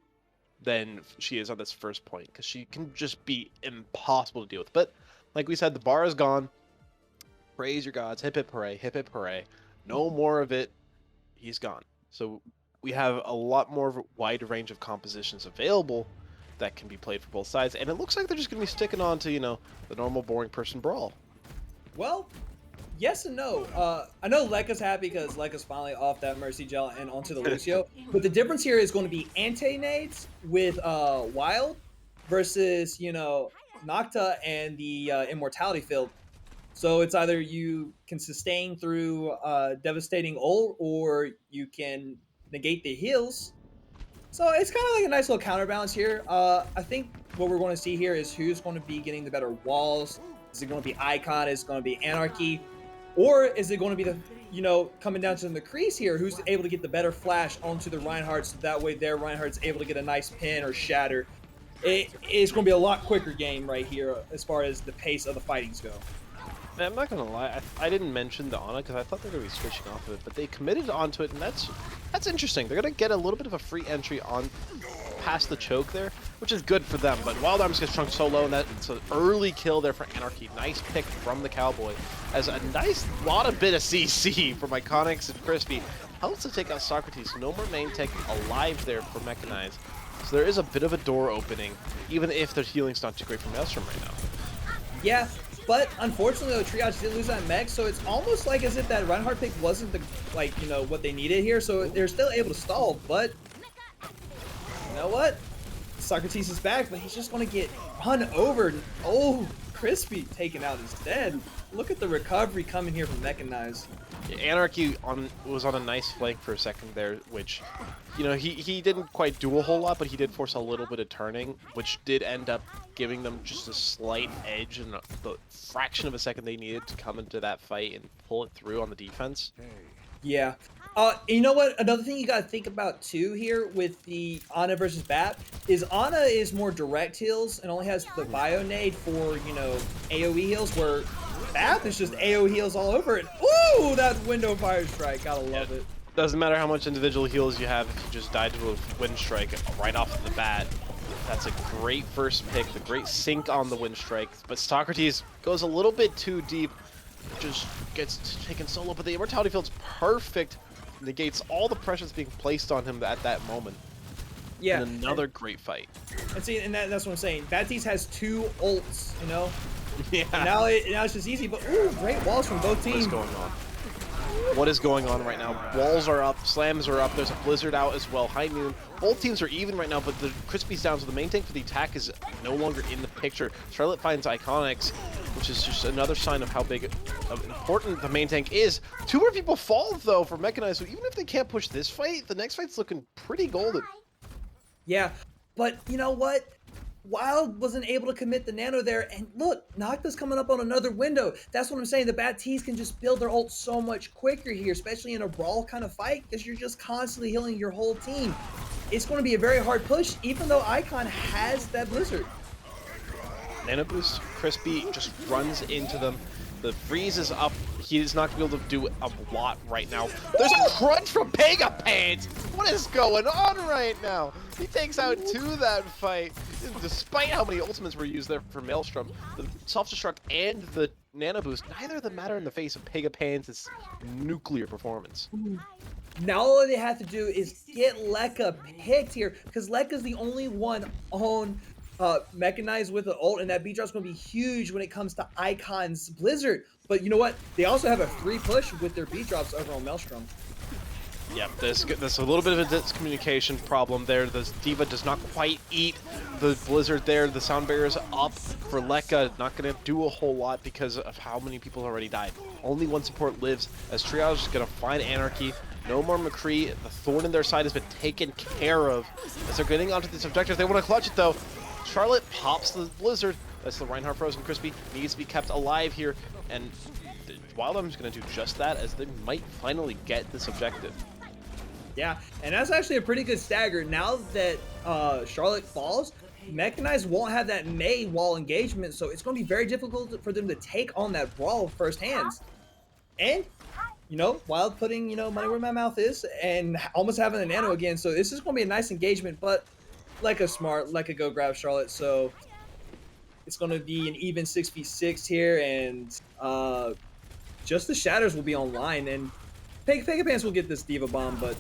D: than she is on this first point, because she can just be impossible to deal with. But like we said, the bar is gone. Praise your gods, hip hip hooray, hip hip hooray. No more of it. He's gone. So we have a lot more of a wide range of compositions available that can be played for both sides, and it looks like they're just going to be sticking on to, the normal boring person brawl.
B: well, yes and no. I know Lekka's happy because Lekka's finally off that Mercy Gel and onto the Lucio. But the difference here is going to be anti-nades with Wild versus, Nocta and the Immortality Field. So it's either you can sustain through devastating ult or you can negate the heals. So it's kind of like a nice little counterbalance here. I think what we're going to see here is who's going to be getting the better walls. Is it going to be Icon? Is it going to be Anarchy? Or is it going to be coming down to the crease here, who's able to get the better flash onto the Reinhardt so that way their Reinhardt's able to get a nice pin or shatter. It's going to be a lot quicker game right here as far as the pace of the fightings go.
D: I'm not gonna lie, I didn't mention the Ana because I thought they were gonna be switching off of it, but they committed onto it, and that's interesting. They're gonna get a little bit of a free entry on past the choke there, which is good for them. But Wild Arms gets shrunk so low, and that's an early kill there for Anarchy. Nice pick from the Cowboy, as a nice lot of bit of CC from Iconics and Crispy helps to take out Socrates. No more main tech alive there for Mechanize, so there is a bit of a door opening, even if their healing's not too great for Maelstrom right now.
B: Yeah. But unfortunately, the Triage did lose that mech, so it's almost like as if that Reinhardt pick wasn't what they needed here. So they're still able to stall. But you know what? Socrates is back, but he's just going to get run over. Oh, Crispy taken out instead. Look at the recovery coming here from Mechanize.
D: Yeah, Anarchy was on a nice flank for a second there, which, he didn't quite do a whole lot, but he did force a little bit of turning, which did end up giving them just a slight edge in the fraction of a second they needed to come into that fight and pull it through on the defense.
B: Yeah. You know what? Another thing you got to think about too here with the Ana versus Bat is Ana is more direct heals and only has the bio nade for, AoE heals, where Bat is just AoE heals all over it. Ooh, that window fire strike. Gotta love it.
D: Doesn't matter how much individual heals you have if you just died to a wind strike right off the bat. That's a great first pick, the great sync on the wind strike. But Socrates goes a little bit too deep, just gets taken solo, but the Immortality Field's perfect. Negates all the pressure that's being placed on him at that moment.
B: Yeah.
D: And another great fight.
B: And see, and that's what I'm saying. Baptiste has 2 ults,
D: Yeah.
B: And now it's just easy, but ooh, great walls from both teams.
D: What is going on? What is going on right now? Walls are up, slams are up, there's a blizzard out as well. High noon. Both teams are even right now, but the Crispy's down, so the main tank for the attack is no longer in the picture. Charlotte finds Iconics, which is just another sign of how big of important the main tank is. 2 more people fall though for Mechanize, so even if they can't push this fight, the next fight's looking pretty golden.
B: Yeah, but you know what? Wild wasn't able to commit the nano there, and look, Nocta's coming up on another window. That's what I'm saying. The Baptiste can just build their ult so much quicker here, especially in a brawl kind of fight, because you're just constantly healing your whole team. It's going to be a very hard push, even though Icon has that blizzard.
D: Nano boost, Crispy just runs into them. The freeze is up. He is not going to be able to do a lot right now. There's a crunch from Pegapants! What is going on right now? He takes out 2 that fight. Despite how many ultimates were used there for Maelstrom, the self-destruct and the nano boost, neither of them matter in the face of Pegapants' nuclear performance.
B: Now all they have to do is get Lekka picked here, because Lekka's the only one on Mechanize with an ult, and that beat drop's going to be huge when it comes to Icon's Blizzard. But you know what? They also have a free push with their beat drops over on Maelstrom.
D: Yeah, there's a little bit of a miscommunication problem there. The D.Va does not quite eat the Blizzard there. The sound barrier's up for Lekka. Not going to do a whole lot because of how many people already died. Only one support lives as Triage is going to find Anarchy. No more McCree. The thorn in their side has been taken care of as they're getting onto this objective. They want to clutch it though. Charlotte pops the Blizzard. That's the Reinhardt Frozen Crispy. Needs to be kept alive here. And Wild Arm's going to do just that as they might finally get this objective.
B: Yeah, and that's actually a pretty good stagger. Now that Charlotte falls, Mechanize won't have that Mei wall engagement, so it's going to be very difficult for them to take on that brawl firsthand. And, you know, Wild putting, you know, money where my mouth is and almost having a nano again, so this is going to be a nice engagement, but Lekka smart, Lekka go grab Charlotte, so it's going to be an even 6v6 here, and just the Shatters will be online, and Pegapants will get this D.Va bomb, but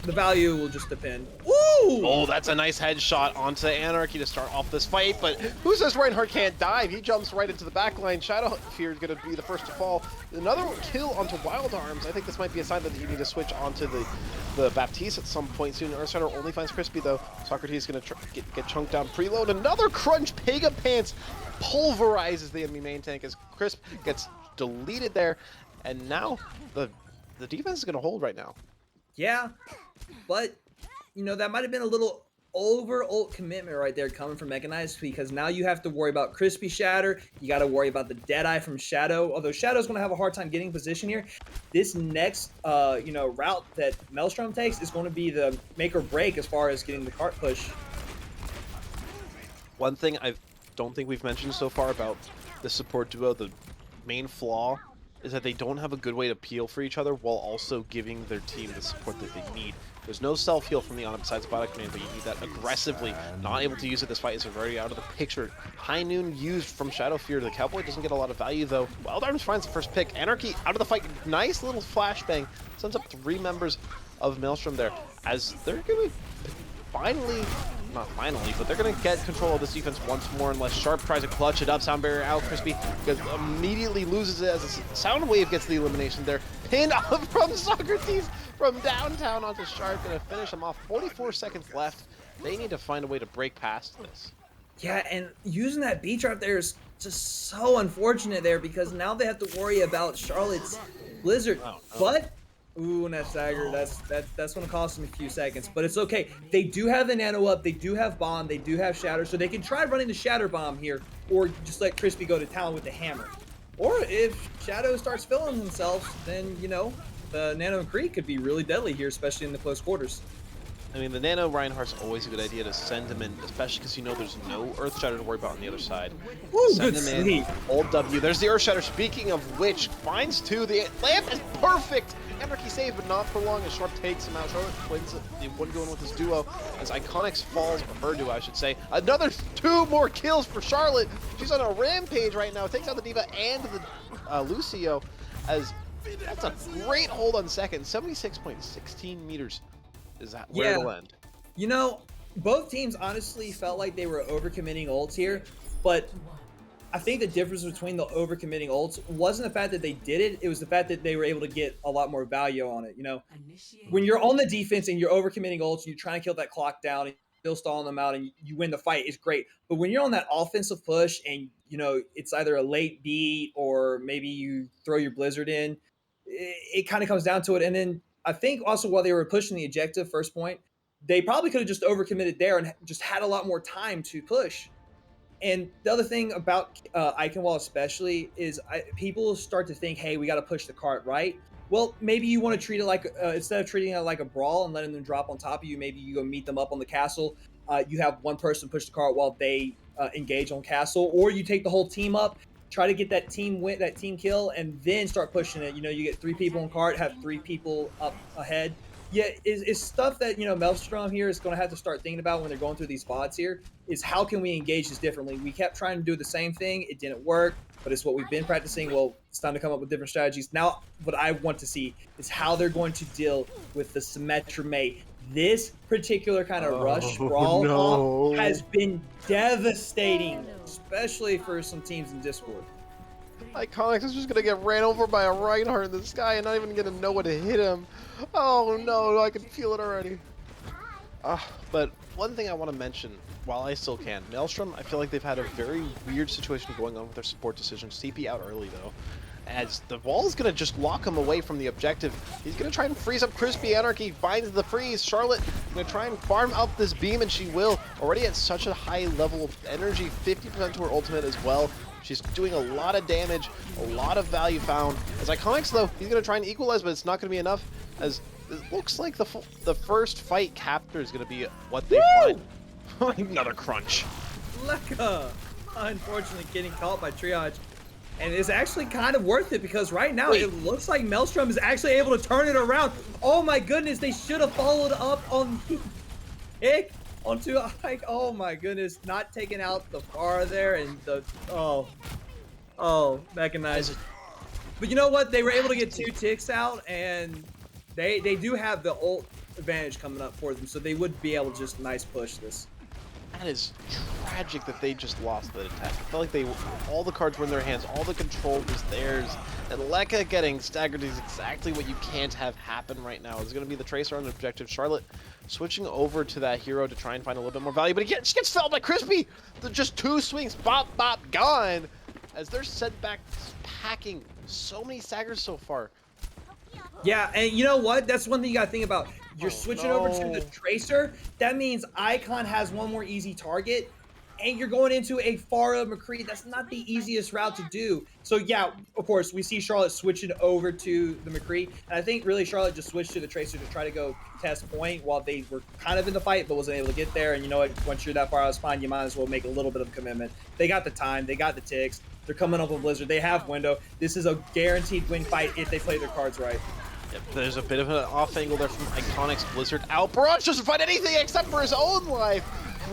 B: the value will just depend. Ooh!
D: Oh, that's a nice headshot onto Anarchy to start off this fight, but who says Reinhardt can't dive? He jumps right into the back line. Shadow Fear is going to be the first to fall. Another kill onto Wild Arms. I think this might be a sign that you need to switch onto the Baptiste at some point soon. Earthshadow only finds Crispy though. Socrates is going to get chunked down preload. Another crunch. Pegapants pulverizes the enemy main tank as Crisp gets deleted there, and now the defense is going to hold right now.
B: Yeah, but, you know, that might have been a little over ult commitment right there coming from Mechanize, because now you have to worry about Crispy Shatter. You got to worry about the Deadeye from Shadow, although Shadow's going to have a hard time getting position here. This next, you know, route that Maelstrom takes is going to be the make or break as far as getting the cart push.
D: One thing I don't think we've mentioned so far about the support duo, the main flaw is that they don't have a good way to peel for each other while also giving their team the support that they need. There's no self-heal from the Ana besides Biotic Command, but you need that aggressively. Not able to use it this fight is already out of the picture. High Noon used from Shadow Fear. The Cowboy doesn't get a lot of value though. Wild Arms finds the first pick. Anarchy out of the fight. Nice little flashbang. Sends up 3 members of Maelstrom there as they're going to finally, not finally, but they're going to get control of this defense once more unless Sharp tries to clutch it up. Sound barrier out. Crispy immediately loses it as a Sound Wave gets the elimination there. Pinned up from Socrates from downtown onto Sharp. Going to finish him off. 44 seconds left. They need to find a way to break past this.
B: Yeah, and using that beat drop there is just so unfortunate there because now they have to worry about Charlotte's Blizzard.
D: Oh, no.
B: But ooh, and that stagger, that's going to cost them a few seconds, but it's okay. They do have the nano up, they do have bomb, they do have shatter, so they can try running the shatter bomb here, or just let Crispy go to town with the hammer. Or if Shadow starts filling themselves, then, you know, the nano and Creek could be really deadly here, especially in the close quarters.
D: I mean, the Nano Reinhardt's always a good idea to send him in, especially because you know there's no Earth Shatter to worry about on the other side.
B: Ooh,
D: Send
B: good
D: him
B: sleep.
D: in, hold W. There's the Earth Shatter, speaking of which, finds 2. The lamp is perfect! Anarchy save, but not for long as Sharp takes him out. Charlotte wins the one going with his duo as Iconics falls, or her duo, I should say. Another 2 more kills for Charlotte. She's on a rampage right now. Takes out the D.Va and the Lucio as that's a great hold on second. 76.16 meters. Is that where it'll end?
B: You know, both teams honestly felt like they were overcommitting ults here, but I think the difference between the overcommitting ults wasn't the fact that they did it, it was the fact that they were able to get a lot more value on it, you know? When you're on the defense and you're overcommitting ults and you're trying to kill that clock down and still stalling them out and you win the fight, it's great. But when you're on that offensive push and, you know, it's either a late beat or maybe you throw your Blizzard in, it kind of comes down to it. And then I think also while they were pushing the objective first point, they probably could have just overcommitted there and just had a lot more time to push. And the other thing about Iconwall especially is people start to think, hey, we got to push the cart, right? Well, maybe you want to treat it like, instead of treating it like a brawl and letting them drop on top of you, maybe you go meet them up on the castle. You have one person push the cart while they engage on castle, or you take the whole team up, try to get that team win, that team kill, and then start pushing it. You know, you get 3 people in cart, have 3 people up ahead. Yeah, it's stuff that, you know, Maelstrom here is going to have to start thinking about when they're going through these spots here, is how can we engage this differently? We kept trying to do the same thing. It didn't work, but it's what we've been practicing. Well, it's time to come up with different strategies. Now, what I want to see is how they're going to deal with the Symmetra Mei. this particular kind of rush
D: Oh,
B: brawl
D: no.
B: comp has been devastating, especially for some teams in Discord.
D: Iconics is just gonna get ran over by a Reinhardt in the sky and not even gonna know what to hit him. Oh no, I can feel it already. But one thing I want to mention, while I still can, Maelstrom, I feel like they've had a very weird situation going on with their support decisions. CP out early though, as the wall is gonna just lock him away from the objective. He's gonna try and freeze up Crispy. Anarchy finds the freeze. Charlotte gonna try and farm up this beam, and she will. Already at such a high level of energy, 50% to her ultimate as well. She's doing a lot of damage, a lot of value found. As Iconics though, he's gonna try and equalize, but it's not gonna be enough. As it looks like the first fight capture is gonna be what they find. Another crunch.
B: Leka, unfortunately, getting caught by Triage. And it's actually kind of worth it because right now it looks like Maelstrom is actually able to turn it around. Oh my goodness, they should have followed up on the pick onto Ike. Oh my goodness, not taking out the Pharah there and the Mechanize. But you know what? They were able to get 2 ticks out, and they do have the ult advantage coming up for them, so they would be able to just nice push this.
D: That is tragic that they just lost that attack. I felt like all the cards were in their hands, all the control was theirs, and Leka getting staggered is exactly what you can't have happen right now. It's going to be the Tracer on the objective. Charlotte switching over to that hero to try and find a little bit more value, but she gets felled by Crispy! Just 2 swings, bop, bop, gone! As they're set back packing so many staggers so far.
B: Yeah, and you know what? That's one thing you gotta think about. You're switching over to the Tracer. That means Icon has one more easy target, and you're going into a Pharah McCree. That's not the easiest route to do. So yeah, of course, we see Charlotte switching over to the McCree, and I think really Charlotte just switched to the Tracer to try to go test point while they were kind of in the fight, but wasn't able to get there. And you know what? Once you're that far out of spawn, you might as well make a little bit of a commitment. They got the time, they got the ticks, they're coming up with Blizzard, they have window. This is a guaranteed win fight if they play their cards right.
D: Yep, there's a bit of an off angle there from Iconics. Blizzard out. Barrage doesn't find anything except for his own life.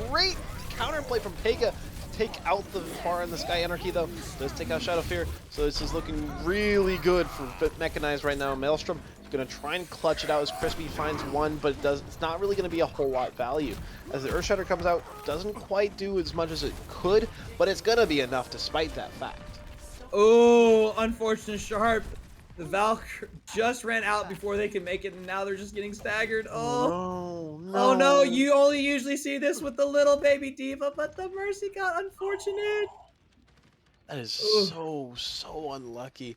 D: Great counterplay from Pega to take out the Pharah in the Sky Anarchy, though. Does take out Shadow Fear, so this is looking really good for Mechanize right now. Maelstrom is going to try and clutch it out as Crispy finds one, but it's not really going to be a whole lot value. As the Earthshatter comes out, doesn't quite do as much as it could, but it's going to be enough despite that fact.
B: Oh, unfortunate Sharp. The Valk just ran out before they could make it, and now they're just getting staggered. Oh,
D: no.
B: Oh no, you only usually see this with the little baby diva, but the Mercy got unfortunate.
D: That is so unlucky.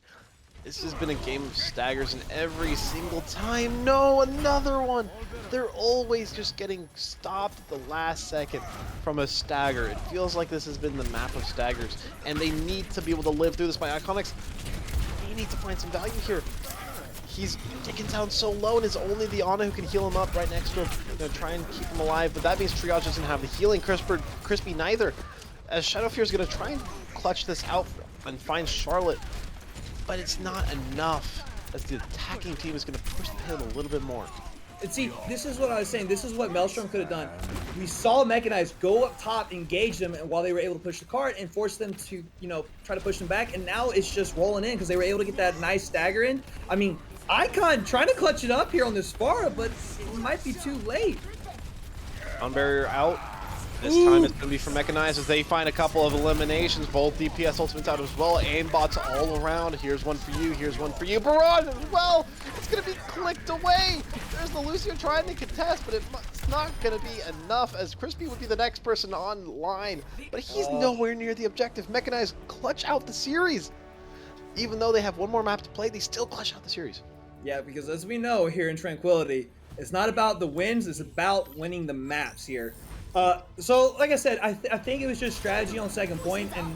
D: This has been a game of staggers, and every single time, no, another one. They're always just getting stopped at the last second from a stagger. It feels like this has been the map of staggers, and they need to be able to live through this by Iconics. They need to find some value here. He's taken down so low, and it's only the Ana who can heal him up right next to him. Gonna try and keep him alive, but that means Triage doesn't have the healing. Crispy neither. As Shadowfear is gonna try and clutch this out and find Charlotte, but it's not enough. As the attacking team is gonna push the pin a little bit more.
B: And see, this is what I was saying. This is what Maelstrom could have done. We saw Mechanize go up top, engage them, and while they were able to push the cart and force them to, try to push them back. And now it's just rolling in because they were able to get that nice stagger in. I mean, Icon trying to clutch it up here on this Pharah, but it might be too late.
D: On barrier out. This time it's going to be for Mechanize as they find a couple of eliminations. Both DPS ultimates out as well. Aimbots all around. Here's one for you. Here's one for you. Barrage as well. It's going to be clicked away. There's the Lucio trying to contest, but it's not going to be enough as Crispy would be the next person online. But he's nowhere near the objective. Mechanize clutch out the series. Even though they have one more map to play, they still clutch out the series.
B: Yeah, because as we know here in Tranquility, it's not about the wins, it's about winning the maps here. So, like I said, I think it was just strategy on second point, and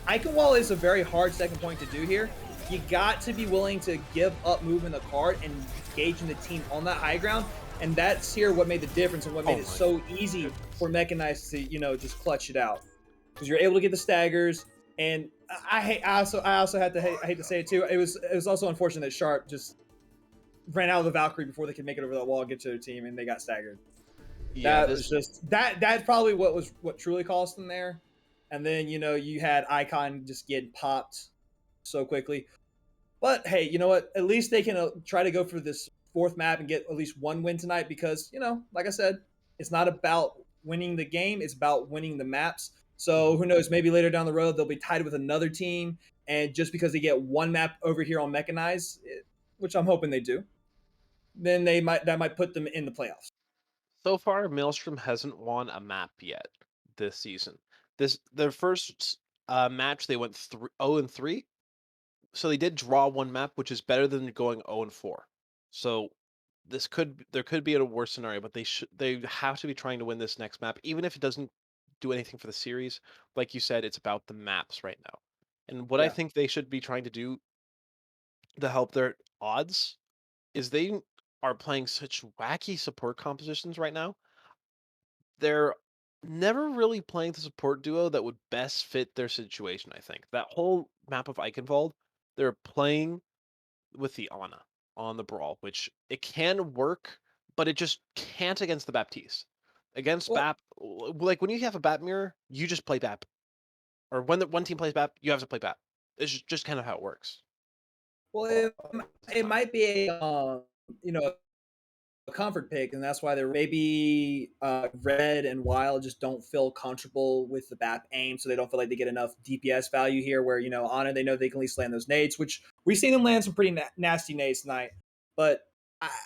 B: Icon Wall is a very hard second point to do here. You got to be willing to give up moving the cart and engaging the team on that high ground, and that's here what made the difference and what made it so easy for Mechanize to, just clutch it out. Because you're able to get the staggers, and I also had to I hate to say it too, it was also unfortunate that Sharp just ran out of the Valkyrie before they could make it over that wall and get to their team, and they got staggered. Yeah, that's probably what truly cost them there. And then you had Icon just getting popped so quickly. But hey, you know what? At least they can try to go for this fourth map and get at least one win tonight because, like I said, it's not about winning the game, it's about winning the maps. So who knows, maybe later down the road they'll be tied with another team, and just because they get one map over here on Mechanize, which I'm hoping they do, then that might put them in the playoffs.
D: So far, Maelstrom hasn't won a map yet this season. Their first match they went 0-3, so they did draw one map, which is better than going 0-4. So there could be a worse scenario, but they have to be trying to win this next map, even if it doesn't do anything for the series. Like you said, it's about the maps right now. And what I
B: Yeah.
D: think they should be trying to do to help their odds is they are playing such wacky support compositions right now. They're never really playing the support duo that would best fit their situation, I think. That whole map of Eichenwald, they're playing with the Ana on the Brawl, which it can work, but it just can't against the Baptiste. Against
B: Well,
D: like when you have a Bap mirror, you just play Bap. Or when one team plays Bap, you have to play Bap. It's just kind of how it works.
B: well, it might be a comfort pick, and that's why they're maybe Red and Wild just don't feel comfortable with the BAP aim, so they don't feel like they get enough DPS value here. Where Honor, they know they can at least land those nades, which we've seen them land some pretty nasty nades tonight. But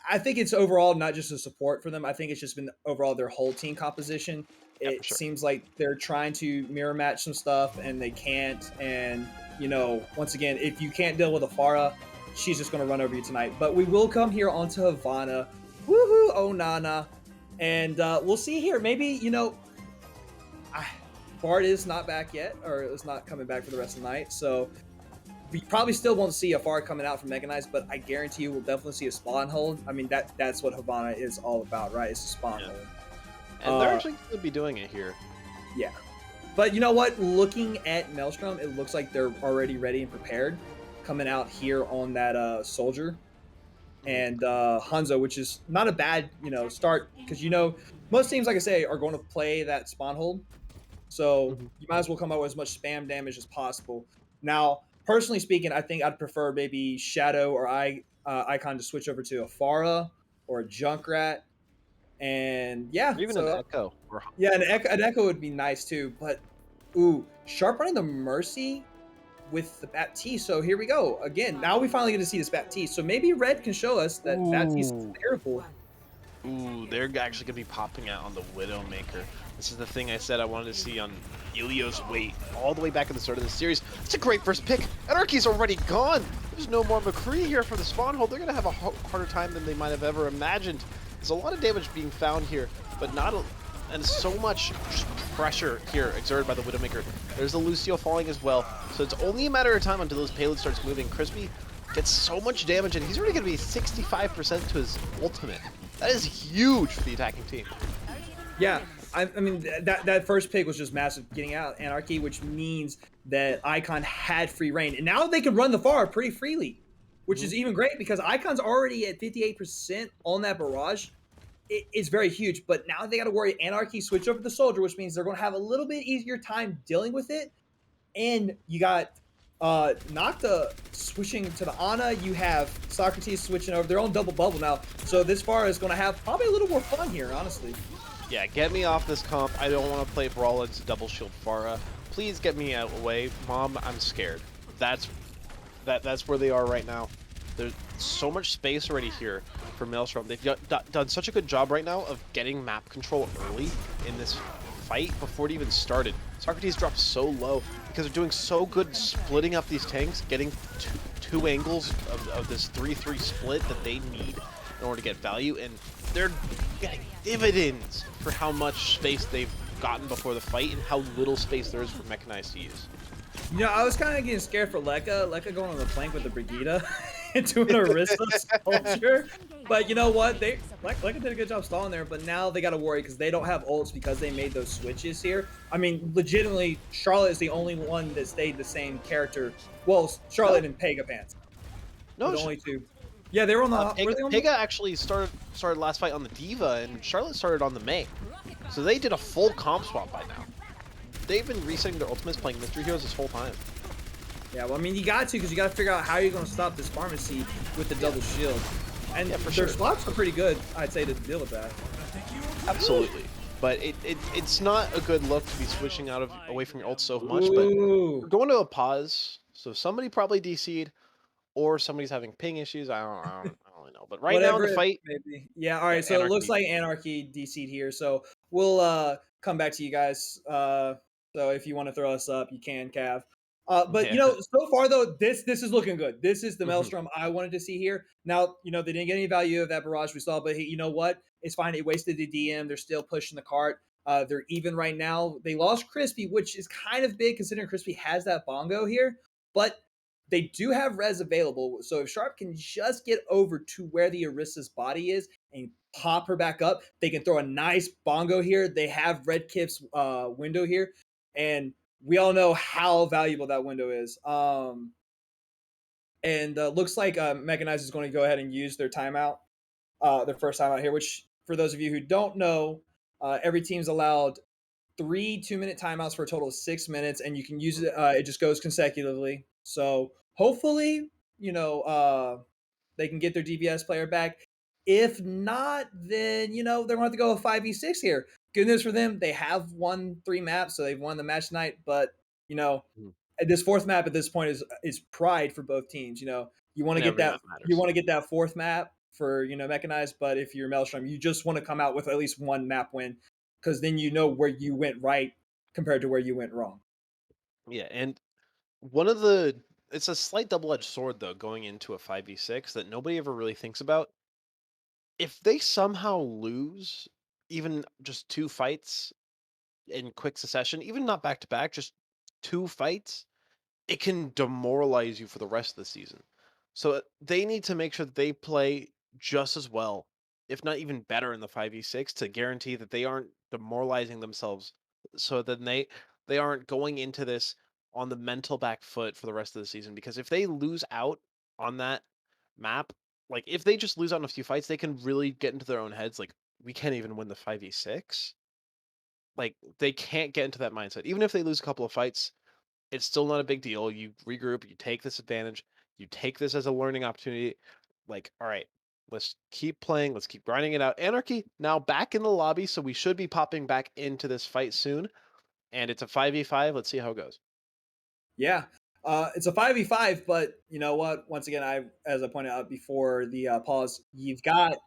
B: I think it's overall not just a support for them. I think it's just been overall their whole team composition.
D: Yeah,
B: It
D: for sure.
B: seems like they're trying to mirror match some stuff and they can't. And once again, if you can't deal with a Farah, she's just going to run over you tonight. But we will come here onto Havana. Woohoo! Oh, Nana. And we'll see here. Maybe, Bard is not back yet, or is not coming back for the rest of the night. So we probably still won't see a Far coming out from Mechanize, but I guarantee you we'll definitely see a spawn hold. I mean, that's what Havana is all about, right? It's a spawn hold.
D: And they're actually going to be doing it here.
B: Yeah. But you know what? Looking at Maelstrom, it looks like they're already ready and prepared coming out here on that Soldier and Hanzo, which is not a bad start, because most teams, like I say, are going to play that spawn hold, so you might as well come out with as much spam damage as possible. Now, personally speaking, I think I'd prefer maybe Shadow or Icon to switch over to a Farah or a Junkrat, and yeah,
D: Or even
B: so,
D: an Echo.
B: yeah, an Echo would be nice too. But Sharp running the Mercy with the Baptiste. So here we go again. Now we finally get to see this Baptiste. So maybe Red can show us that Baptiste is terrible.
D: Ooh, they're actually going to be popping out on the Widowmaker. This is the thing I said I wanted to see on Ilios Wait all the way back at the start of the series. It's a great first pick. Anarchy's already gone. There's no more McCree here for the spawn hold. They're going to have a harder time than they might have ever imagined. There's a lot of damage being found here, but and so much pressure here exerted by the Widowmaker. There's the Lucio falling as well, so it's only a matter of time until this payload starts moving. Crispy gets so much damage, and he's already going to be 65% to his ultimate. That is huge for the attacking team.
B: Yeah, I mean, that first pick was just massive, getting out Anarchy, which means that Icon had free reign. And now they can run the Far pretty freely, which is even great because Icon's already at 58% on that barrage. It's very huge, but now they got to worry Anarchy switch over to the Soldier, which means they're going to have a little bit easier time dealing with it. And you got Nocta switching to the Ana. You have Socrates switching over. They're on double bubble now. So this Far is going to have probably a little more fun here, honestly.
D: Yeah, get me off this comp. I don't want to play Brawl into double shield Farah. Please get me out of the way. Mom, I'm scared. That's where they are right now. There's so much space already here for Maelstrom. They've done such a good job right now of getting map control early in this fight before it even started. Socrates dropped so low because they're doing so good splitting up these tanks, getting two angles of this 3-3 split that they need in order to get value, and they're getting dividends for how much space they've gotten before the fight and how little space there is for Mechanize to use.
B: I was kind of getting scared for Lekka. Lekka going on the flank with the Brigida and doing a Arista Soldier. But you know what? Lekka did a good job stalling there, but now they got to worry because they don't have ults because they made those switches here. I mean, legitimately, Charlotte is the only one that stayed the same character. Well, Charlotte and Pega Pants.
D: No,
B: the only two. Yeah, they were on the...
D: Pega actually started last fight on the Diva, and Charlotte started on the Mei. So they did a full comp swap by now. They've been resetting their ultimates playing Mystery Heroes this whole time.
B: Yeah, well, I mean, you got to, because you got to figure out how you're going to stop this pharmacy with the double shield. And
D: Yeah, for
B: their
D: sure.
B: spots are pretty good, I'd say, to deal with that.
D: Absolutely. But it's not a good look to be switching away from your ult so much, but
B: Ooh.
D: we're going to a pause. So somebody probably DC'd or somebody's having ping issues. I don't really know. But right now in
B: Whatever
D: the
B: it
D: fight,
B: may be. Yeah, all
D: yeah,
B: right. So it looks
D: Anarchy.
B: like Anarchy DC'd here. So we'll come back to you guys. So if you want to throw us up, you can, Cav. But
D: Yeah.
B: you know, so far though, this is looking good. This is the
D: Mhm.
B: Maelstrom I wanted to see here. Now, you know, they didn't get any value of that barrage we saw, but hey, you know what? It's fine. It wasted the DM. They're still pushing the cart. They're even right now. They lost Crispy, which is kind of big considering Crispy has that bongo here, but they do have res available. So if Sharp can just get over to where the Orisa's body is and pop her back up, they can throw a nice bongo here. They have Red Kip's window here, and we all know how valuable that window is. And looks like Mechanize is going to go ahead and use their timeout, their first timeout here, which for those of you who don't know, every team's allowed 3 2-minute timeouts for a total of 6 minutes, and you can use it. It just goes consecutively. So hopefully, you know, they can get their DPS player back. If not, then you know they're going to have to go with 5v6 here. Good news for them, they have won 3 maps, so they've won the match tonight. But you know, this 4th map at this point is pride for both teams. You know, you want to
D: And
B: get
D: every
B: that
D: map matters.
B: you want to get that 4th map for Mechanized, but if you're Maelstrom, you just want to come out with at least 1 map win, because then you know where you went right compared to where you went wrong.
D: Yeah, and it's a slight double-edged sword though going into a 5v6 that nobody ever really thinks about. If they somehow lose even just 2 fights in quick succession, even not back to back, just 2 fights, it can demoralize you for the rest of the season. So they need to make sure that they play just as well, if not even better in the 5v6 to guarantee that they aren't demoralizing themselves so then they aren't going into this on the mental back foot for the rest of the season, because if they lose out on that map, like if they just lose out in a few fights, they can really get into their own heads like we can't even win the 5v6. Like they can't get into that mindset. Even if they lose a couple of fights, it's still not a big deal. You regroup, you take this advantage, you take this as a learning opportunity. Like, all right, let's keep playing, let's keep grinding it out. Anarchy now back in the lobby, so we should be popping back into this fight soon. And it's a 5v5. Let's see how it goes.
B: Yeah. It's a 5v5, but you know what? Once again, as I pointed out before the pause, you've got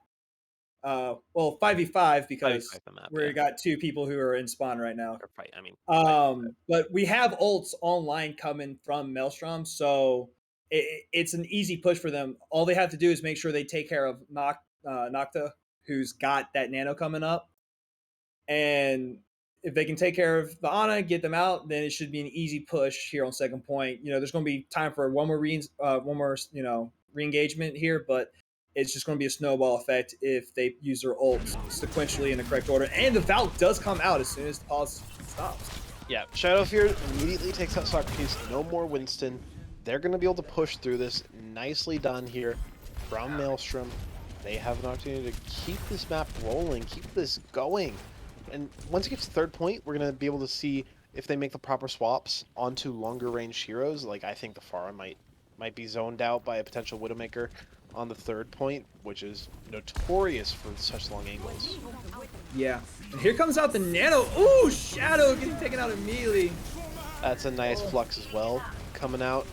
B: 5v5 because
D: 5v5 the map,
B: we
D: yeah.
B: got 2 people who are in spawn right now.
D: Or fight, I mean. 5v5.
B: But we have ults online coming from Maelstrom, so it's an easy push for them. All they have to do is make sure they take care of Nocta, who's got that nano coming up, and if they can take care of the Ana, get them out, then it should be an easy push here on second point. You know, there's going to be time for one more re-engagement here, but it's just going to be a snowball effect if they use their ults sequentially in the correct order. And the Valk does come out as soon as the pause stops.
D: Yeah, Shadowfear immediately takes out Socrates. No more Winston. They're going to be able to push through this. Nicely done here from Maelstrom. They have an opportunity to keep this map rolling, keep this going. And once it gets to third point, we're going to be able to see if they make the proper swaps onto longer range heroes. Like, I think the Pharah might be zoned out by a potential Widowmaker on the third point, which is notorious for such long angles.
B: Yeah. And here comes out the nano. Ooh, Shadow getting taken out immediately.
D: That's a nice flux as well coming out.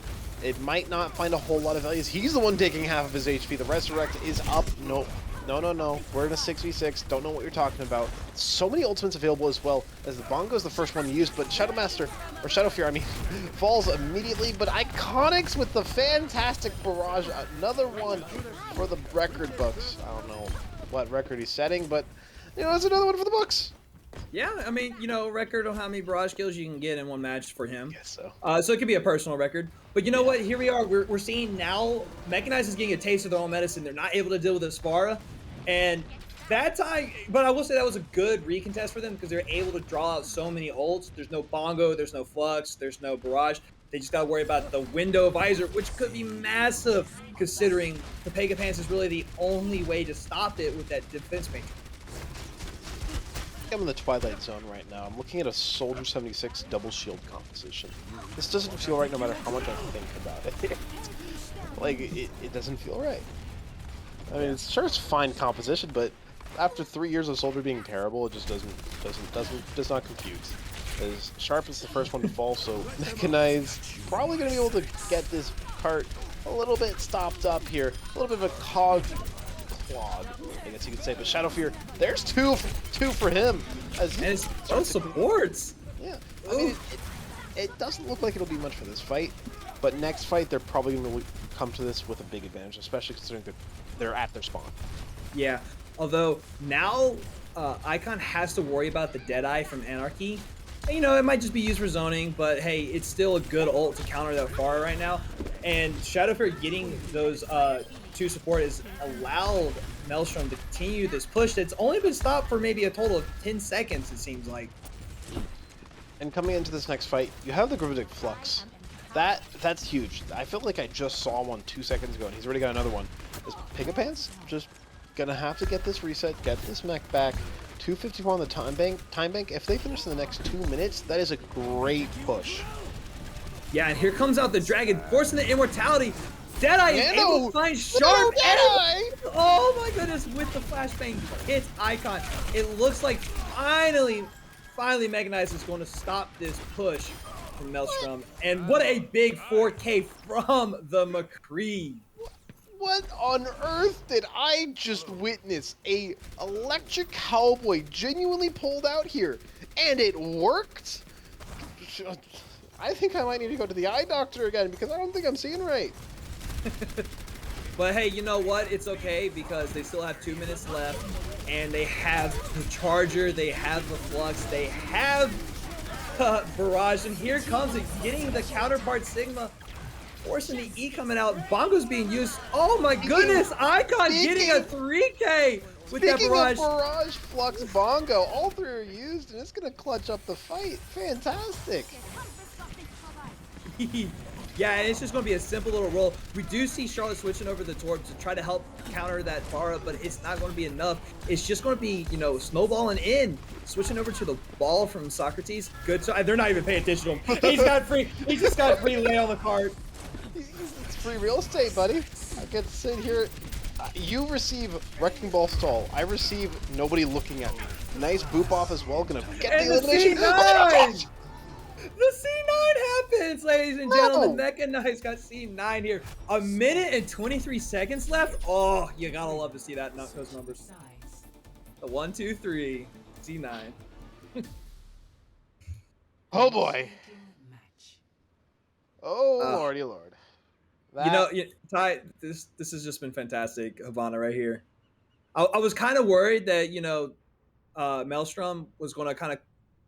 D: It might not find a whole lot of values. He's the one taking half of his HP. The Resurrect is up. No. We're in a 6v6. Don't know what you're talking about. So many ultimates available as well, as the Bongo's the first one used, but Shadowfear, I mean, falls immediately. But Iconics with the fantastic barrage. Another one for the record books. I don't know what record he's setting, but, you know, it's another one for the books.
B: Yeah, I mean, you know, record on how many barrage kills you can get in one match for him.
D: Guess so.
B: So it could be a personal record. But you know what? Here we are. We're seeing now Mechanize is getting a taste of their own medicine. They're not able to deal with this Spara. And that time, but I will say that was a good recontest for them because they're able to draw out so many ults. There's no Bongo, there's no Flux, there's no Barrage. They just got to worry about the window visor, which could be massive considering the Pega Pants is really the only way to stop it with that defense matrix.
D: I'm in the Twilight Zone right now. I'm looking at a Soldier 76 double shield composition. This doesn't feel right no matter how much I think about it. Like, it doesn't feel right. I mean, it's sure it's fine composition, but after 3 years of Soldier being terrible, it just does not compute. As Sharp is the first one to fall, so Mechanize probably going to be able to get this part a little bit stopped up here. A little bit of a clog, I guess you could say. But Shadow Fear, there's two for him. As
B: And it's both supports.
D: yeah, I mean, it doesn't look like it'll be much for this fight, but next fight they're probably going to come to this with a big advantage, especially considering they're at their spawn.
B: Yeah, although now Icon has to worry about the Deadeye from Anarchy. And, you know, it might just be used for zoning, but hey, it's still a good ult to counter that Pharah right now. And Shadowfair getting those two support has allowed Maelstrom to continue this push that's only been stopped for maybe a total of 10 seconds, it seems like.
D: And coming into this next fight, you have the Gravitic Flux. That's huge. I feel like I just saw one 2 seconds ago, and he's already got another one. Is Pigapants just gonna have to get this reset, get this mech back? 254 on the time bank. If they finish in the next 2 minutes, that is a great push.
B: Yeah, and here comes out the Dragon, forcing the immortality. Deadeye is able to find Sharp.
D: Deadeye!
B: Oh my goodness, with the flashbang hits Icon. It looks like finally Mechanize is going to stop this push from Maelstrom. And what a big 4K from the McCree.
D: What on earth did I just witness? A electric cowboy genuinely pulled out here, and it worked? I think I might need to go to the eye doctor again because I don't think I'm seeing right.
B: But hey, you know what? It's okay because they still have 2 minutes left, and they have the Charger, they have the Flux, they have Barrage, and here comes it, getting the counterpart Sigma, forcing the E coming out. Bongo's being used. Oh my goodness! Icon getting a 3K with that Barrage.
D: Speaking of Barrage, Flux, Bongo, all three are used, and it's gonna clutch up the fight. Fantastic.
B: Yeah, and it's just going to be a simple little roll. We do see Charlotte switching over the Torb to try to help counter that Pharah, but it's not going to be enough. It's just going to be, you know, snowballing in. Switching over to the ball from Socrates. Good. So they're not even paying attention to him. He's got free. He just got free lay on the card.
D: It's free real estate, buddy. I get to sit here. You receive Wrecking Ball stall. I receive nobody looking at me. Nice boop off as well. Gonna get
B: And
D: the elimination.
B: C9! The C9 happens, ladies and gentlemen. Mechanize got C9 here. 1 minute and 23 seconds left. Oh, you gotta love to see that. Those numbers. The 1, 2, 3. C9.
D: Oh boy. Oh lordy lord.
B: You know, Ty, this has just been fantastic, Havana right here. I was kind of worried that, you know, Maelstrom was going to kind of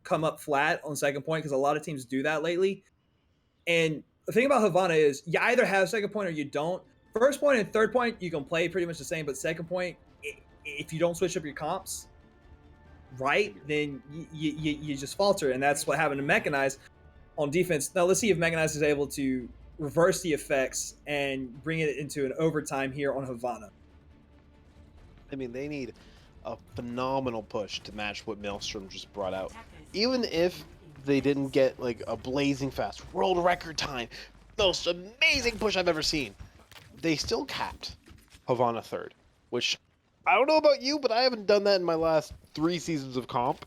B: come up flat on second point because a lot of teams do that lately. And the thing about Havana is you either have second point or you don't. First point and third point, you can play pretty much the same, but second point, if you don't switch up your comps, right, then you just falter. And that's what happened to Mechanize on defense. Now, let's see if Mechanize is able to reverse the effects and bring it into an overtime here on Havana.
D: I mean, they need a phenomenal push to match what Maelstrom just brought out. Even if they didn't get like a blazing fast world record time, most amazing push I've ever seen, they still capped Havana third, which I don't know about you, but I haven't done that in my last 3 seasons of comp.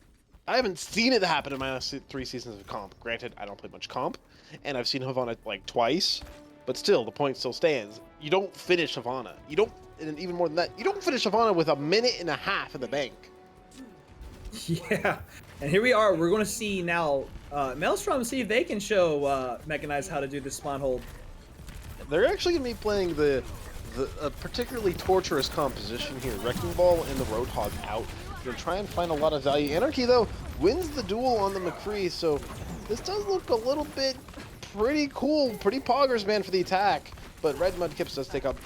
D: I haven't seen it happen in my last 3 seasons of comp. Granted, I don't play much comp, and I've seen Havana like twice, but still, the point still stands. You don't finish Havana. You don't, and even more than that, you don't finish Havana with 1.5 minutes in the bank.
B: Yeah, and here we are. We're going to see now Maelstrom, see if they can show Mechanize how to do the spawn hold.
D: They're actually going to be playing the particularly torturous composition here. Wrecking Ball and the Roadhog out. Going to try and find a lot of value. Anarchy, though, wins the duel on the McCree, so this does look a little bit pretty cool, pretty poggers, man, for the attack. But Red Mudkips does take up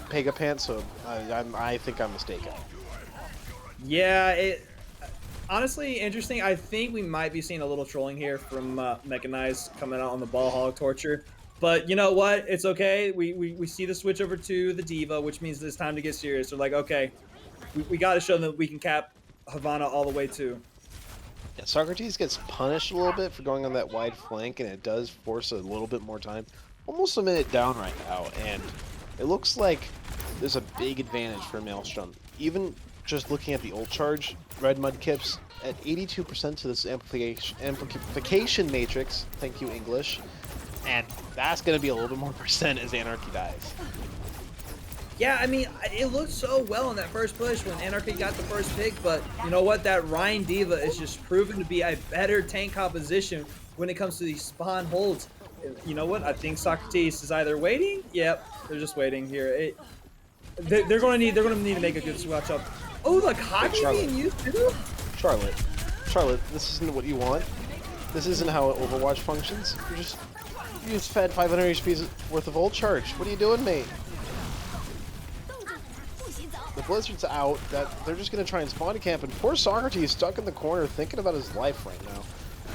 D: Pegapants, so I think I'm mistaken.
B: Yeah, honestly, interesting. I think we might be seeing a little trolling here from Mechanize coming out on the ball hog torture. But you know what? It's okay. We see the switch over to the Diva, which means it's time to get serious. They're like, okay, we got to show them that we can cap Havana all the way too.
D: Yeah, Socrates gets punished a little bit for going on that wide flank, and it does force a little bit more time. Almost 1 minute down right now, and it looks like there's a big advantage for Maelstrom. Even just looking at the ult charge, Red Mud Kips at 82% to this amplification matrix, thank you English, and that's going to be a little bit more percent as Anarchy dies.
B: Yeah, I mean, it looked so well in that first push when Anarchy got the first pick, but you know what? That Rhine Diva is just proven to be a better tank composition when it comes to these spawn holds. You know what? I think Socrates is either waiting. Yep, they're just waiting here. They're gonna need to make a good switch up. Oh, the Kage being used too.
D: Charlotte, this isn't what you want. This isn't how Overwatch functions. You just fed 500 HP's worth of ult charge. What are you doing, mate? The Blizzard's out. They're just gonna try and spawn camp, and poor Socrates is stuck in the corner thinking about his life right now.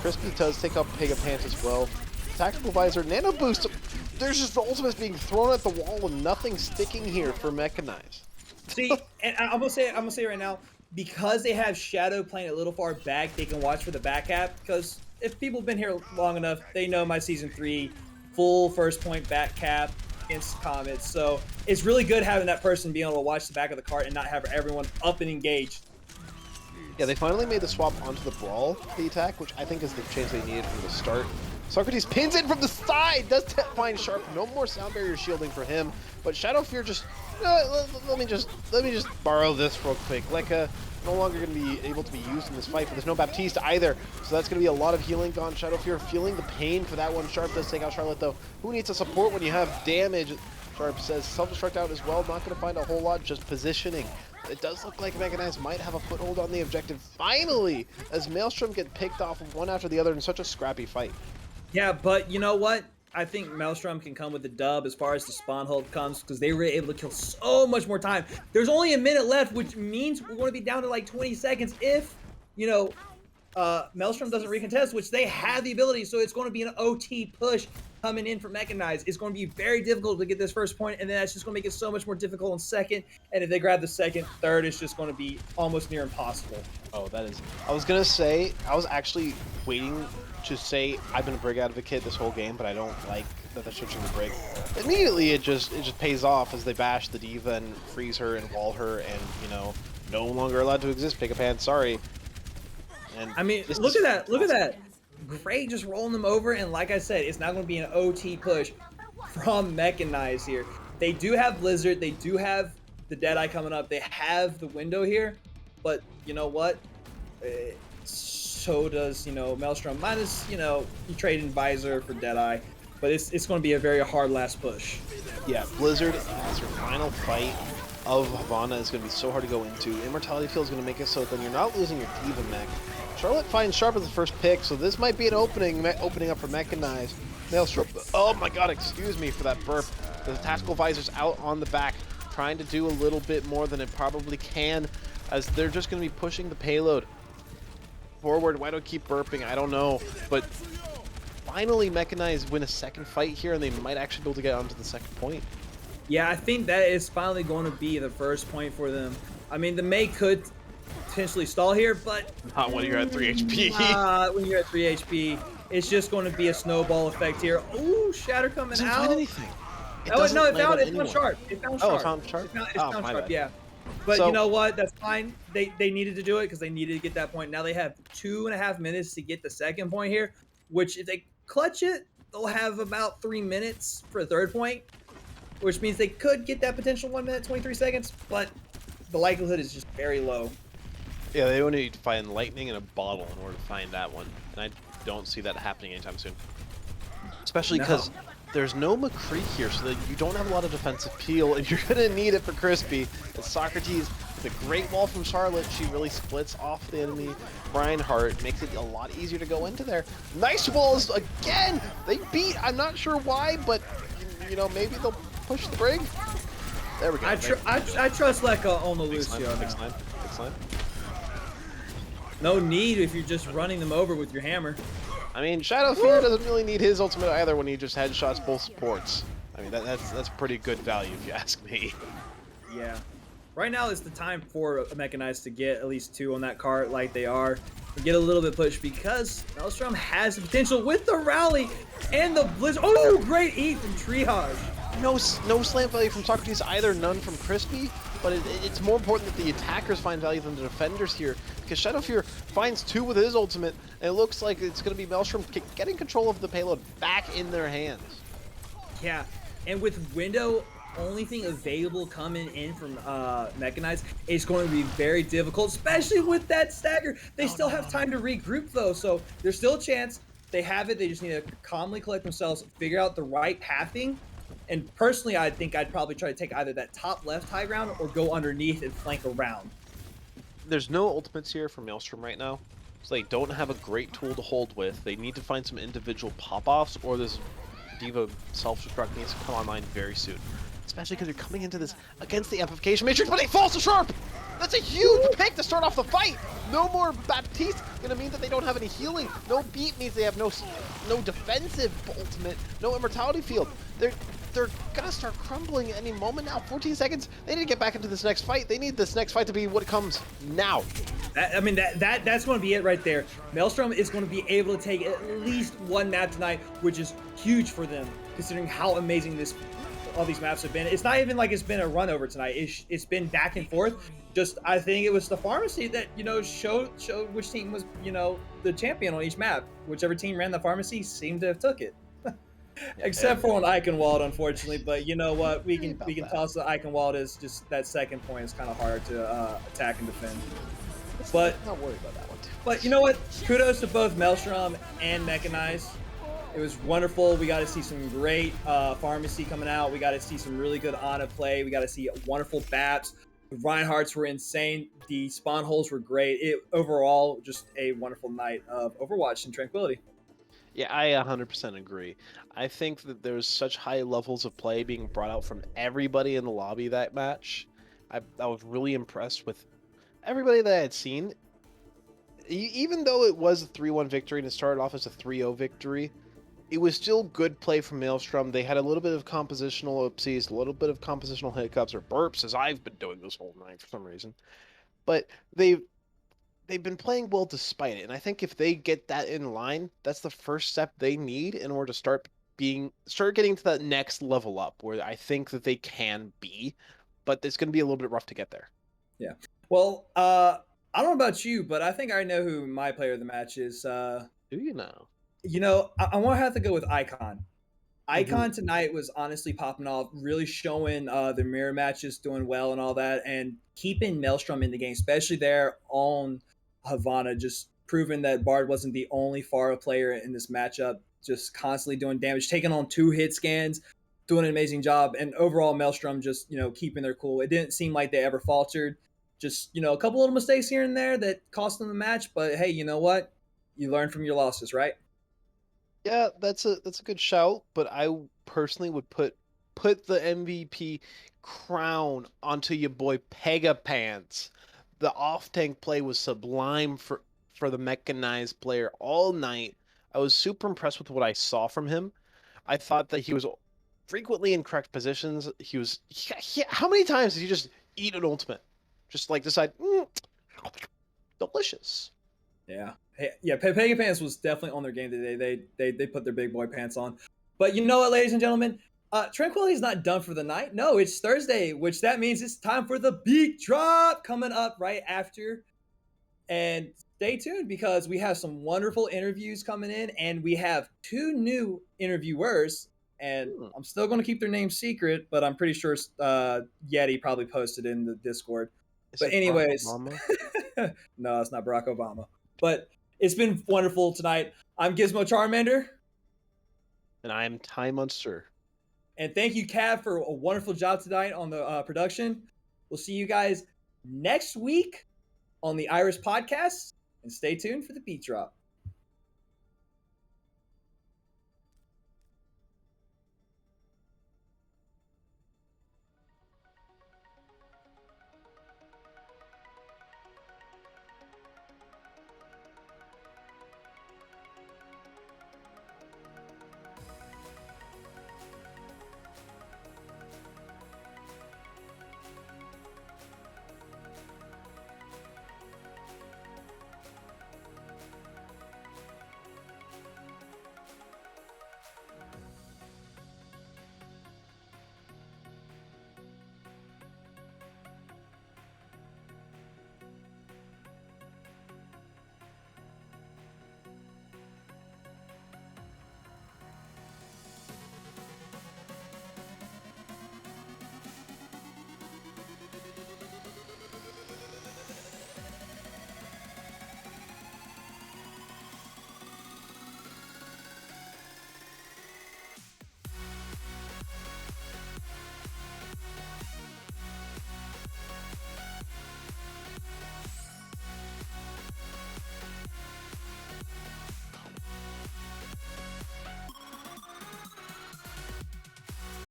D: Crispy does take up Pegapant as well. Tactical Visor, Nano Boost. There's just ultimates being thrown at the wall and nothing sticking here for Mechanize.
B: See, and I'm gonna say it right now, because they have Shadow playing a little far back, they can watch for the back cap. Because if people have been here long enough, they know my season 3 full first point back cap against Comets. So it's really good having that person being able to watch the back of the cart and not have everyone up and engaged.
D: Yeah, they finally made the swap onto the Brawl, the attack, which I think is the change they needed from the start. Socrates pins in from the side, does find Sharp, no more sound barrier shielding for him, but Shadow Fear just, let me just borrow this real quick. Lekka no longer going to be able to be used in this fight, but there's no Baptiste either, so that's going to be a lot of healing gone. Shadow Fear feeling the pain for that one. Sharp does take out Charlotte though. Who needs a support when you have damage? Sharp says self-destruct out as well, not going to find a whole lot, just positioning. It does look like Mechanize might have a foothold on the objective finally, as Maelstrom get picked off one after the other in such a scrappy fight.
B: Yeah, but you know what? I think Maelstrom can come with the dub as far as the spawn hold comes, because they were able to kill so much more time. There's only a minute left, which means we're going to be down to like 20 seconds if, you know, Maelstrom doesn't recontest, which they have the ability, so it's going to be an OT push coming in for Mechanize. It's going to be very difficult to get this first point, and then that's just going to make it so much more difficult in second, and if they grab the second, third is just going to be almost near impossible.
D: Oh, that is... I was going to say, I was actually waiting to say I've been a Brig advocate this whole game, but I don't like that they're switching to Brig. Immediately, it just pays off as they bash the Diva and freeze her and wall her, and, you know, no longer allowed to exist. Pick a pan, sorry. And
B: I mean, look at that. Look at that. Great, just rolling them over. And like I said, it's not going to be an OT push from Mechanize here. They do have Blizzard. They do have the Deadeye coming up. They have the window here. But you know what? So does, you know, Maelstrom. Minus, you know, you trade in Visor for Deadeye. But it's going to be a very hard last push.
D: Yeah, Blizzard as your final fight of Havana is going to be so hard to go into. Immortality Field is going to make it so then you're not losing your Diva mech. Charlotte finds Sharp as the first pick, so this might be an opening up for Mechanize. Maelstrom, oh my god, excuse me for that burp. The Tactical Visor's out on the back, trying to do a little bit more than it probably can, as they're just going to be pushing the payload forward. Why do I keep burping? I don't know, but finally Mechanize win a second fight here, and they might actually be able to get onto the second point.
B: Yeah, I think that is finally going to be the first point for them. I mean, the May could potentially stall here, but
D: not when you're at 3 HP.
B: When you're at 3 HP, it's just going to be a snowball effect here. Ooh, Shatter coming
D: doesn't
B: out.
D: Find anything.
B: It found Sharp. It found Sharp.
D: It found Sharp.
B: It found Sharp. Yeah. But so, you know what? That's fine. They needed to do it because they needed to get that point. Now they have 2.5 minutes to get the second point here, which if they clutch it, they'll have about 3 minutes for a third point, which means they could get that potential 1 minute 23 seconds, but the likelihood is just very low.
D: Yeah, they only need to find lightning in a bottle in order to find that one, and I don't see that happening anytime soon. Especially because there's no McCree here, so that you don't have a lot of defensive peel, and you're going to need it for Crispy. And Socrates, with a great wall from Charlotte, she really splits off the enemy. Reinhardt makes it a lot easier to go into there. Nice walls again! They beat, I'm not sure why, but, you know, maybe they'll push the Brig. There we go.
B: I trust Lekka on the Lucio now.
D: Fix line.
B: No need if you're just running them over with your hammer.
D: I mean, Shadow Fear doesn't really need his ultimate either when he just headshots both supports. I mean, that's pretty good value if you ask me.
B: Yeah. Right now is the time for a Mechanize to get at least 2 on that cart like they are. And get a little bit pushed because Maelstrom has the potential with the rally and the Blizzard. Oh, great eat from Triage.
D: No slant value from Socrates either, none from Crispy, but it's more important that the attackers find value than the defenders here, because Shadow Fear finds 2 with his ultimate, and it looks like it's going to be Maelstrom getting control of the payload back in their hands.
B: Yeah, and with Window, only thing available coming in from Mechanize is going to be very difficult, especially with that stagger. They still have time to regroup though, so there's still a chance. They have it. They just need to calmly collect themselves, figure out the right pathing. And personally, I think I'd probably try to take either that top left high ground or go underneath and flank around.
D: There's no ultimates here for Maelstrom right now, so they don't have a great tool to hold with. They need to find some individual pop-offs, or this Diva self-destruct needs to come online very soon. Especially because you're coming into this against the Amplification Matrix, but he falls to Sharp! That's a huge pick to start off the fight! No more Baptiste, gonna mean that they don't have any healing. No beat means they have no defensive ultimate, no immortality field. They're gonna start crumbling any moment now. 14 seconds, they need to get back into this next fight. They need this next fight to be what comes now.
B: That's going to be it right there. Maelstrom is going to be able to take at least one map tonight, which is huge for them, considering how amazing all these maps have been. It's not even like it's been a run over tonight. It's been back and forth. Just, I think it was the pharmacy that, showed which team was, the champion on each map. Whichever team ran the pharmacy seemed to have took it. Except for on Eichenwald, unfortunately. But you know what? We can toss the Eichenwald as just that second point is kind of hard to attack and defend. But
D: I'm not worried about that one.
B: But you know what? Kudos to both Maelstrom and Mechanize. It was wonderful. We got to see some great pharmacy coming out. We got to see some really good Ana play. We got to see wonderful Baps. The Reinhardts were insane. The spawn holes were great. Overall, just a wonderful night of Overwatch and Tranquility.
D: Yeah, I 100% agree. I think that there's such high levels of play being brought out from everybody in the lobby that match. I was really impressed with everybody that I had seen. Even though it was a 3-1 victory and it started off as a 3-0 victory, it was still good play from Maelstrom. They had a little bit of compositional oopsies, a little bit of compositional hiccups or burps, as I've been doing this whole night for some reason. But they've been playing well despite it, and I think if they get that in line, that's the first step they need in order to start getting to that next level up, where I think that they can be, but it's going to be a little bit rough to get there.
B: Yeah. Well, I don't know about you, but I think I know who my player of the match is.
D: Do you know?
B: I want to have to go with Icon. Icon tonight was honestly popping off, really showing the mirror matches doing well and all that, and keeping Maelstrom in the game, especially there on Havana, just proving that Bard wasn't the only Pharah player in this matchup, just constantly doing damage, taking on 2 hit scans, doing an amazing job, and overall Maelstrom just, keeping their cool. It didn't seem like they ever faltered. Just, a couple little mistakes here and there that cost them the match, but hey, you know what? You learn from your losses, right?
D: Yeah, that's a good shout, but I personally would put the MVP crown onto your boy Pegapants. The off-tank play was sublime for the Mechanized player all night. I was super impressed with what I saw from him. I thought that he was frequently in correct positions. How many times did he just eat an ultimate? Just like decide, delicious.
B: Yeah. Yeah, Pegapants was definitely on their game today. They put their big boy pants on. But you know what, ladies and gentlemen? Tranquility is not done for the night. No, it's Thursday, which that means it's time for the beat drop coming up right after. And stay tuned because we have some wonderful interviews coming in, and we have 2 new interviewers. And I'm still going to keep their names secret, but I'm pretty sure Yeti probably posted in the Discord. But anyways, no, it's not Barack Obama. But it's been wonderful tonight. I'm Gizmo Charmander.
D: And I am Ty Munster.
B: And thank you, Cav, for a wonderful job tonight on the production. We'll see you guys next week on the Iris Podcast. And stay tuned for the beat drop.